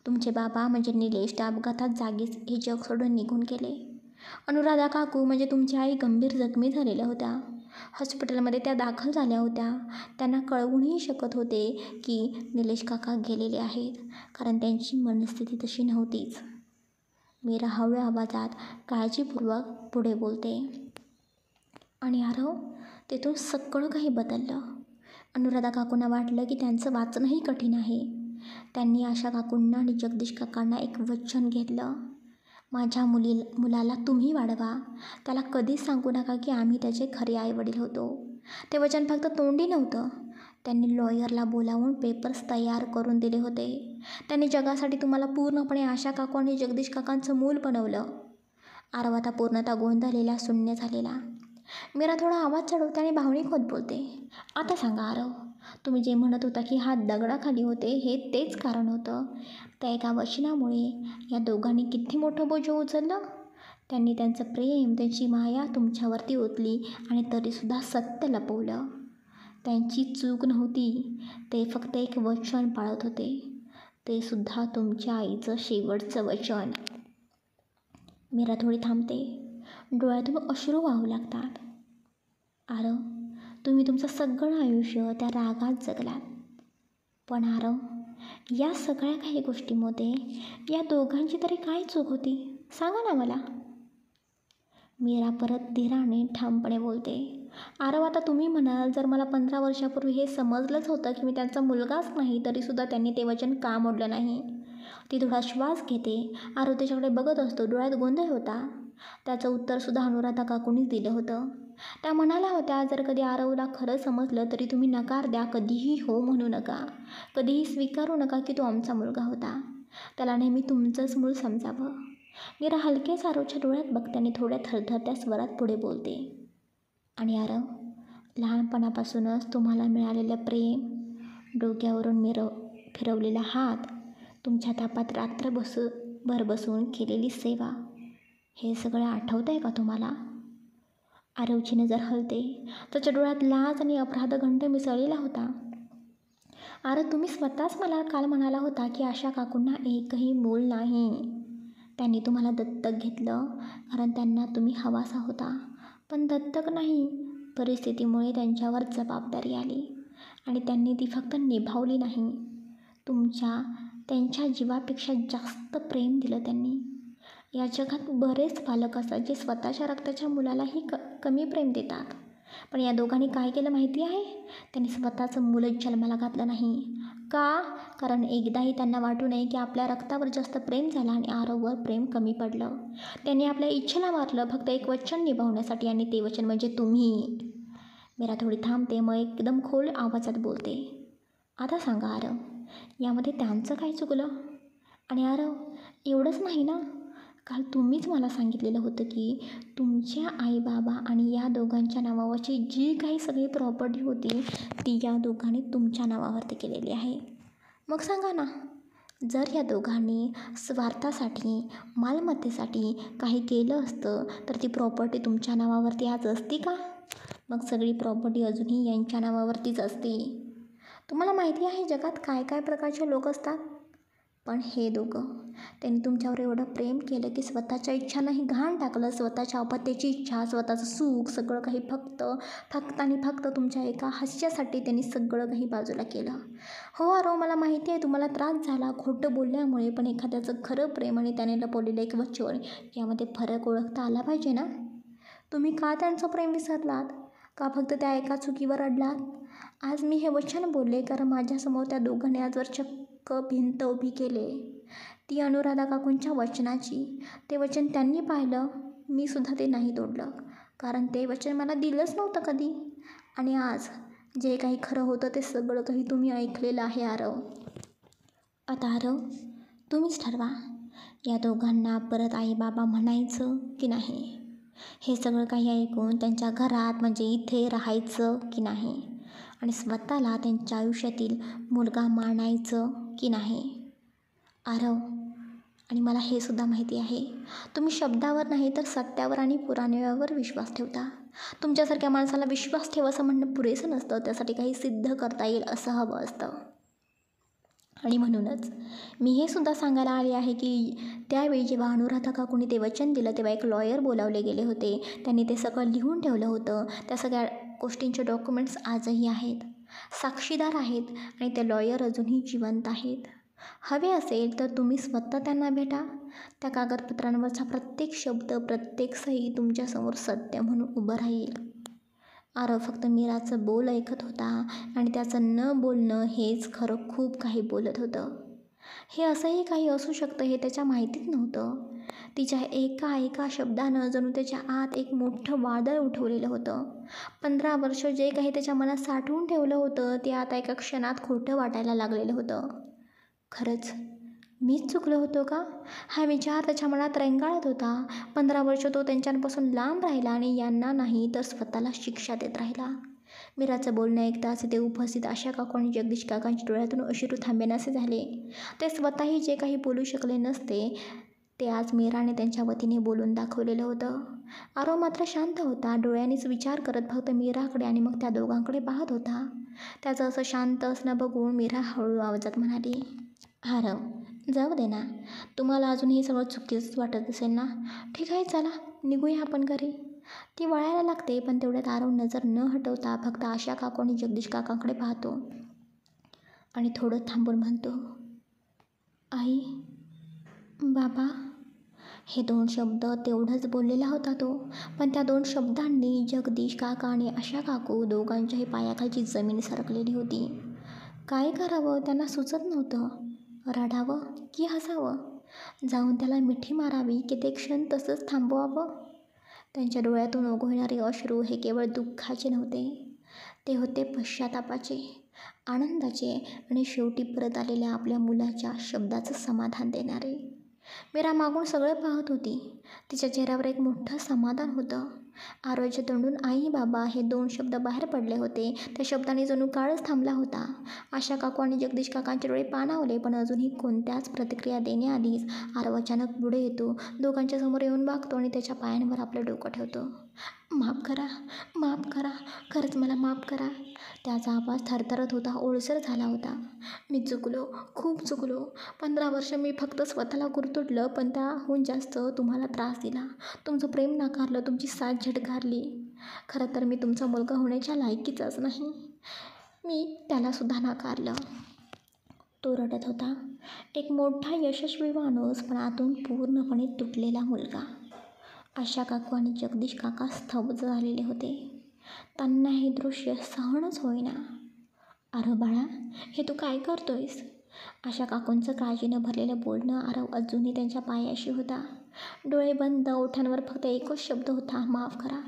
तुमचे बाबा म्हणजे निलेश त्या अपघातात जागीच हे जग सोडून निघून गेले. अनुराधा काकू म्हणजे तुमची आई गंभीर जखमी झालेल्या होत्या. हॉस्पिटलमध्ये त्या दाखल झाल्या होत्या. त्यांना कळवूनही शकत होते की निलेश काका गेलेले आहेत, कारण त्यांची मनस्थिती तशी नव्हतीच. मीरा हळव्या आवाजात काळजीपूर्वक पुढे बोलते, आणि आरव, तेथून सगळं काही बदललं. अनुराधा काकूंना वाटलं की त्यांचं वाचणंही कठीण आहे. त्यांनी आशा काकूंना आणि जगदीश काकांना एक वचन घेतलं, माझ्या मुलाला तुम्ही वाढवा, त्याला कधीच सांगू नका की आम्ही त्याचे खरे आईवडील होतो. ते वचन फक्त तोंडी नव्हतं, त्यांनी लॉयरला बोलावून पेपर्स तयार करून दिले होते. त्यांनी जगासाठी तुम्हाला पूर्णपणे आशा काकू आणि जगदीश काकांचं मूल बनवलं. आरव आता पूर्णतः गोंधळलेला, शून्य झालेला. मीरा थोडा आवाज चढवते आणि भावनिक होत बोलते, आता सांगा आरव, तुम्ही जे म्हणत होता की हात दगडाखाली होते, हे तेच कारण होतं. त्या एका वचनामुळे या दोघांनी किती मोठं बोज उचललं. त्यांनी त्यांचं प्रेम, त्यांची माया तुमच्यावरती ओतली आणि तरीसुद्धा सत्य लपवलं. त्यांची चूक नव्हती, ते फक्त एक वचन पाळत होते, ते सुद्धा तुमच्या आईचं शेवटचं वचन. मीरा थोडी थांबते, डोळ्यातून अश्रू वाहू लागतात. आरव, तुम्ही तुमचं सगळं आयुष्य त्या रागात जगलात, पण आरव, या सगळ्या काही गोष्टींमध्ये या दोघांची तरी काय चूक होती, सांगा ना मला. मीरा परत धीराने ठामपणे बोलते, आरव, आता तुम्ही म्हणाल, जर मला 15 वर्षापूर्वी हे समजलंच होतं की मी त्यांचा मुलगाच नाही, तरीसुद्धा त्यांनी ते वचन का मोडलं नाही. ती थोडा श्वास घेते. आरव त्याच्याकडे बघत असतो, डोळ्यात गोंधळ होता. त्याचं उत्तरसुद्धा अनुराधा काकूंनीच दिलं होतं. त्या म्हणाल्या होत्या, जर कधी आरवला खरं समजलं तरी तुम्ही नकार द्या, कधीही हो म्हणू नका, कधीही स्वीकारू नका की तो आमचा मुलगा होता, त्याला नेहमी तुमचंच मूल समजावं. मीरा हलकेच आरवच्या डोळ्यात बघते आणि थोड्या थरथरत्या स्वरात पुढे बोलते, आणि आरव, लहानपणापासूनच तुम्हाला मिळालेलं प्रेम, डोक्यावरून फिरवलेला हात, तुमच्या तापात रात्रभर बसून केलेली सेवा, हे सगळं आठवतं आहे का तुम्हाला. आरवची नजर हलते. त्याच्या डोळ्यात लाज आणि अपराधगंध मिसळलेला होता. आरव, तुम्ही स्वतःच मला काल म्हणाला होता की आशा काकूंना एकही मूल नाही. त्यांनी तुम्हाला दत्तक घेतलं कारण त्यांना तुम्ही हवासा होता. पण दत्तक नाही, परिस्थितीमुळे त्यांच्यावर जबाबदारी आली आणि त्यांनी ती फक्त निभावली नाही, त्यांच्या जीवापेक्षा जास्त प्रेम दिलं त्यांनी. या जगात बरेच पालक असतात जे स्वतःच्या रक्ताच्या मुलालाही कमी प्रेम देतात. पण या दोघांनी काय केलं माहिती आहे? त्यांनी स्वतःचं मुलंच जन्माला घातलं नाही. का? कारण एकदाही त्यांना वाटू नये की आपल्या रक्तावर जास्त प्रेम झालं आणि आरववर प्रेम कमी पडलं. त्यांनी आपल्या इच्छेला मारलं फक्त एक वचन निभावण्यासाठी, आणि ते वचन म्हणजे तुम्ही. मीरा थोडी थांबते, मग एकदम खोल आवाजात बोलते. आता सांगा आरव, यामध्ये त्यांचं काय चुकलं? आणि आरव, एवढंच नाही ना, काल तुम्हीच मला सांगितलेलं होतं की तुमच्या आईबाबा आणि या दोघांच्या नावावरची जी काही सगळी प्रॉपर्टी होती ती या दोघांनी तुमच्या नावावरती केलेली आहे. मग सांगा ना, जर या दोघांनी स्वार्थासाठी, मालमत्तेसाठी काही केलं असतं तर ती प्रॉपर्टी तुमच्या नावावरती आज असती का? मग सगळी प्रॉपर्टी अजूनही यांच्या नावावरतीच असते. तुम्हाला माहिती आहे जगात काय काय प्रकारचे लोक असतात, पण हे दोघं, त्यांनी तुमच्यावर एवढं प्रेम केलं की स्वतःच्या इच्छांनाही घाण टाकलं. स्वतःच्या अपत्याची इच्छा, स्वतःचं सुख, सगळं काही फक्त आणि फक्त तुमच्या एका हास्यासाठी त्यांनी सगळं काही बाजूला केलं. हो आरव, मला माहिती आहे तुम्हाला त्रास झाला खोटं बोलल्यामुळे, पण एखाद्याचं खरं प्रेम आणि त्याने लपवलेलं एक वचन यामध्ये फरक ओळखता आला पाहिजे ना. तुम्ही का त्यांचं प्रेम विसरलात? का फक्त त्या एका चुकीवर अडलात? आज मी हे वचन बोलले कारण माझ्यासमोर त्या दोघांनी आजवर चक्क भिंत उभी केले, ती अनुराधा काकूंच्या वचनाची. ते वचन त्यांनी पाहिलं, मी सुद्धा ते नाही तोडलं कारण ते वचन मला दिलंच नव्हतं कधी. आणि आज जे काही खरं होतं ते सगळं काही तुम्ही ऐकलेलं आहे आरव. आता आरव, तुम्हीच ठरवा, या दोघांना परत आई बाबा म्हणायचं की नाही? हे सगळं काही ऐकून त्यांच्या घरात म्हणजे इथे राहायचं की नाही? आणि स्वतःला त्यांच्या आयुष्यातील मुलगा मानायचं की नाही? आरव, आणि मला हे सुद्धा माहिती आहे, तुम्ही शब्दावर नाही तर सत्यावर आणि पुराव्यावर विश्वास ठेवता. तुमच्यासारख्या माणसाला विश्वास ठेव असं म्हणणं पुरेसं नसतं, त्यासाठी काही सिद्ध करता येईल असं हवं असतं. आणि म्हणूनच मी हे सुद्धा सांगायला आले आहे की त्यावेळी जेव्हा अनुराधा काकूंनी ते वचन दिलं तेव्हा एक लॉयर बोलावले गेले होते. त्यांनी ते सगळं लिहून ठेवलं होतं. त्या सगळ्या गोष्टींचे डॉक्युमेंट्स आजही आहेत, साक्षीदार आहेत, आणि ते लॉयर अजूनही जिवंत आहेत. हवे असेल तर तुम्ही स्वतः त्यांना भेटा. त्या कागदपत्रांवरचा प्रत्येक शब्द, प्रत्येक सही तुमच्यासमोर सत्य म्हणून उभं राहील. आरव फक्त मीराचं बोल ऐकत होता आणि त्याचं न बोलणं हेच खरं खूप काही बोलत होतं. हे असंही काही असू शकतं हे त्याच्या माहितीत नव्हतं. तिच्या एका शब्दानं जणू त्याच्या आत एक मोठं वादळ उठवलेलं होतं. 15 वर्ष जे काही त्याच्या मनात साठवून ठेवलं होतं ते आता एका क्षणात खोटं वाटायला लागलेलं होतं. खरंच मीच चुकलो होतो का? हा विचार त्याच्या मनात रेंगाळत होता. 15 वर्ष तो त्यांच्यापासून लांब राहिला आणि यांना नाही तर स्वतःला शिक्षा देत राहिला. मीराचं बोलणं ऐकताच ते उपस्थित आशा काकू आणि जगदीश काकांच्या डोळ्यातून अश्रू थांबेनासे झाले. ते स्वतःही जे काही बोलू शकले नसते ते आज मीराने त्यांच्या वतीने बोलून दाखवलेलं होतं. आरव मात्र शांत होता, डोळ्यांनीच विचार करत फक्त मीराकडे आणि मग त्या दोघांकडे पाहत होता. त्याचं असं शांत असणं बघून मीरा हळू आवाजात म्हणाली, आरव, जाऊ दे ना, तुम्हाला अजून हे सगळं चुकीचंच वाटत असेल ना. ठीक आहे, चला निघूया आपण घरी. ती वळायला लागते पण तेवढ्यात आरव नजर न हटवता फक्त आशा काकू आणि जगदीश काकांकडे पाहतो आणि थोडं थांबून म्हणतो, आई, बाबा. हे 2 शब्द तेवढंच बोललेला होता तो, पण त्या 2 शब्दांनी जगदीश काका आणि आशा काकू दोघांच्याही पायाखालची जमीन सरकलेली होती. काय करावं त्यांना सुचत नव्हतं. रडावं की हसावं? जाऊन त्याला मिठी मारावी की ते क्षण तसंच थांबवावं? त्यांच्या डोळ्यातून ओघळणारे अश्रू हे केवळ दुःखाचे नव्हते, ते होते पश्चातापाचे, आनंदाचे आणि शेवटी परत आलेल्या आपल्या मुलाच्या शब्दाचं समाधान देणारे. मीरा मागून सगळं पाहत होती. तिच्या चेहऱ्यावर एक मोठं समाधान होतं. आरवच्या तोंडून आई बाबा हे 2 शब्द बाहेर पडले होते. त्या शब्दाने जणू काळच थांबला होता. आशा काकू आणि जगदीश काकांचे डोळे पाणावले, पण अजूनही कोणत्याच प्रतिक्रिया देण्याआधीच आरव अचानक पुढे येतो, दोघांच्या समोर येऊन वागतो आणि त्याच्या पायांवर आपलं डोकं ठेवतो. माफ करा, माफ करा, खरंच मला माफ करा. त्याचा आवाज थरथरत होता, ओलसर झाला होता. मी चुकलो, खूप चुकलो. 15 वर्ष मी फक्त स्वतःला गुरतुटलं, पण त्याहून जास्त तुम्हाला त्रास दिला. तुमचं प्रेम नाकारलं, तुमची साथ झटकारली. खरं तर मी तुमचा मुलगा होण्याच्या लायकीचाच नाही. मी त्यालासुद्धा नाकारलं. तो रडत होता. एक मोठा यशस्वी माणूस, पण आतून पूर्णपणे तुटलेला मुलगा. आशा काकू आणि जगदीश काका स्तब्ध झालेले होते. त्यांना हे दृश्य सहनच होईना. आरव बाळा, हे तू काय करतोयस? आशा काकूंचं काळजीनं भरलेलं बोलणं आरव अजूनही त्यांच्या पायाशी होता. डोळे बंद, ओठांवर फक्त एकच शब्द होता, माफ करा.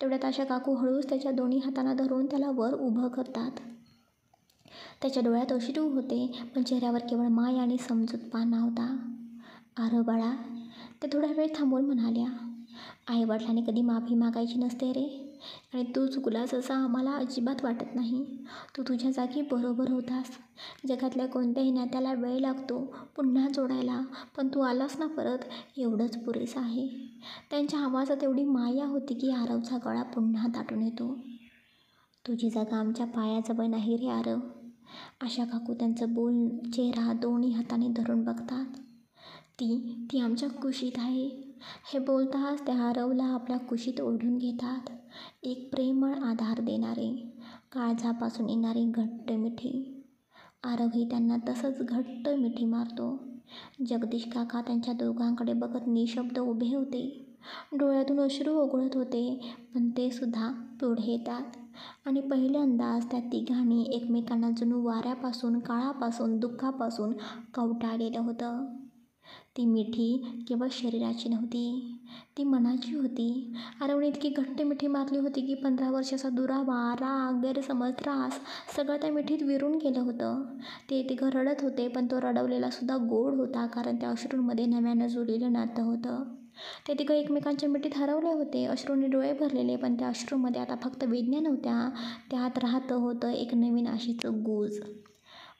तेवढ्यात आशा काकू हळूच त्याच्या दोन्ही हातांना धरून त्याला वर उभं करतात. त्याच्या डोळ्यात अश्रू होते, पण चेहऱ्यावर केवळ माया आणि समजूतपणा होता. आरव बाळा, ते थोडा वेळ थांबून म्हणाल्या, आईवडिलांनी कधी माफी मागायची नसते रे, आणि तू चुकलास असं आम्हाला अजिबात वाटत नाही. तू तुझ्या जागी बरोबर होतास. जगातल्या कोणत्याही नात्याला वेळ लागतो पुन्हा जोडायला, पण तू आलास ना परत, एवढंच पुरेसं आहे. त्यांच्या आवाजात एवढी माया होती की आरवचा गळा पुन्हा दाटून येतो. तुझी जागा आमच्या पायाजवळ नाही रे आरव. आशा काकू त्यांचं चेहरा दोन्ही हाताने धरून बघतात. ती आमच्या कुशीत आहे. हे बोलताच त्या आरवला आपल्या कुशीत ओढून घेतात. एक प्रेमळ आधार देणारे, काळजापासून येणारी घट्ट मिठी. आरवही त्यांना तसंच घट्ट मिठी मारतो. जगदीश काका त्यांच्या दोघांकडे बघत निशब्द उभे होते. डोळ्यातून अश्रू ओघळत होते, पण ते सुद्धा पुढे येतात आणि पहिल्यांदाच त्या तिघांनी एकमेकांना जणू वाऱ्यापासून, काळापासून, दुःखापासून कवटाळलेलं होतं. ती मिठी केवळ शरीराची नव्हती, ती मनाची होती. आरवने इतकी घट्ट मिठी मारली होती की 15 वर्षाचा दुरावा, राग, गैरसमज, त्रास सगळं त्या मिठीत विरून गेलं होतं. ते तिघं रडत होते, पण तो रडवलेला सुद्धा गोड होता, कारण त्या अश्रूंमध्ये नव्यानं जुळलेलं नातं होतं. ते तिघं एकमेकांच्या मिठीत हरवले होते, अश्रूंनी डोळे भरलेले, पण त्या अश्रूंमध्ये आता फक्त वेदना नव्हत्या, त्यात राहतं होतं एक नवीन आशेचं गुज.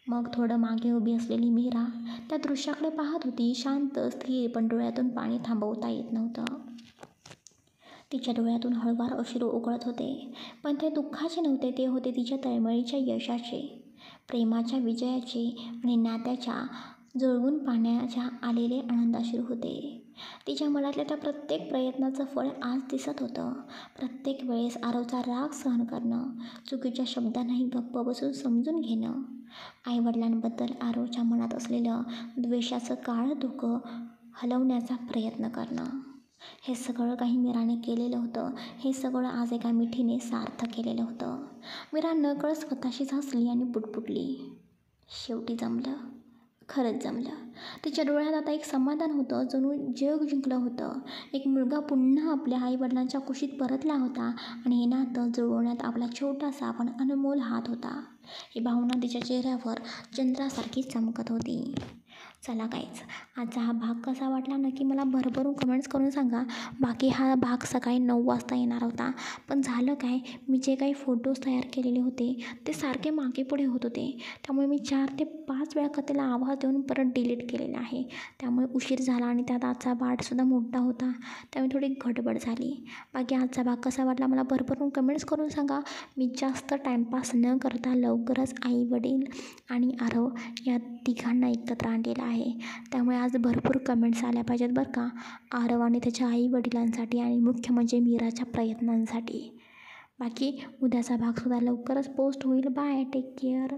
मग थोडं मागे उभी असलेली मीरा त्या दृश्याकडे पाहत होती, शांत, स्थिर, पण डोळ्यातून पाणी थांबवता येत नव्हतं. तिच्या डोळ्यातून हळूवार अश्रू उकळत होते, पण ते दुःखाचे नव्हते, ते होते तिच्या तळमळीच्या यशाचे, प्रेमाच्या विजयाचे आणि नात्याच्या जुळवून पाहण्याच्या आलेले आनंदाश्रू होते. तिच्या मनातल्या त्या प्रत्येक प्रयत्नाचं फळ आज दिसत होतं. प्रत्येक वेळेस आरवचा राग सहन करणं, चुकीच्या शब्दांनाही गप्प बसून समजून घेणं, आईवडिलांबद्दल आरवच्या मनात असलेलं द्वेषाचं काळं धुकं हलवण्याचा प्रयत्न करणं, हे सगळं काही मीराने केलेलं होतं. हे सगळं आज एका मिठीने सार्थ केलेलं होतं. मीरा नकळत स्वतःशीच हसली आणि पुटपुटली, शेवटी जमलं, खरंच जमलं. तिच्या डोळ्यात आता एक समाधान होतं, जणू जग जिंकलं होतं. एक मुलगा पुन्हा आपल्या आईवडिलांच्या कुशीत परतला होता आणि हे नातं जुळवण्यात आपला छोटासा पण अनमोल हात होता. ही भावना तिच्या चेहऱ्यावर चंद्रासारखी चमकत होती. चला गाईज, आजचा हा भाग कसा वाटला नक्की मला भरभरून कमेंट्स करून सांगा. बाकी हा भाग सकाळी 9 वाजता येणार होता, पण झालं काय, मी जे काही फोटोज तयार केलेले होते ते सारखे मागे पुढे होत होते, त्यामुळे मी 4 ते 5 वेळा कथेला आवाज देऊन परत डिलीट केलेला आहे. त्यामुळे उशीर झाला आणि त्यात आजचा पार्टसुद्धा मोठा होता, त्यामुळे थोडी गडबड झाली. बाकी आजचा भाग कसा वाटला मला भरभरून कमेंट्स करून सांगा. मी जास्त टाईमपास न करता लवकरच आई वडील आणि आरव या तिघांना एकत्र आणलेलं आहे, त्यामुळे आज भरपूर कमेंट्स आल्या पाहिजेत बरं का, आरव आणि त्याच्या आई वडिलांसाठी आणि मुख्य म्हणजे मीराच्या प्रयत्नांसाठी. बाकी उद्याचा भागसुद्धा लवकरच पोस्ट होईल. Bye, take care.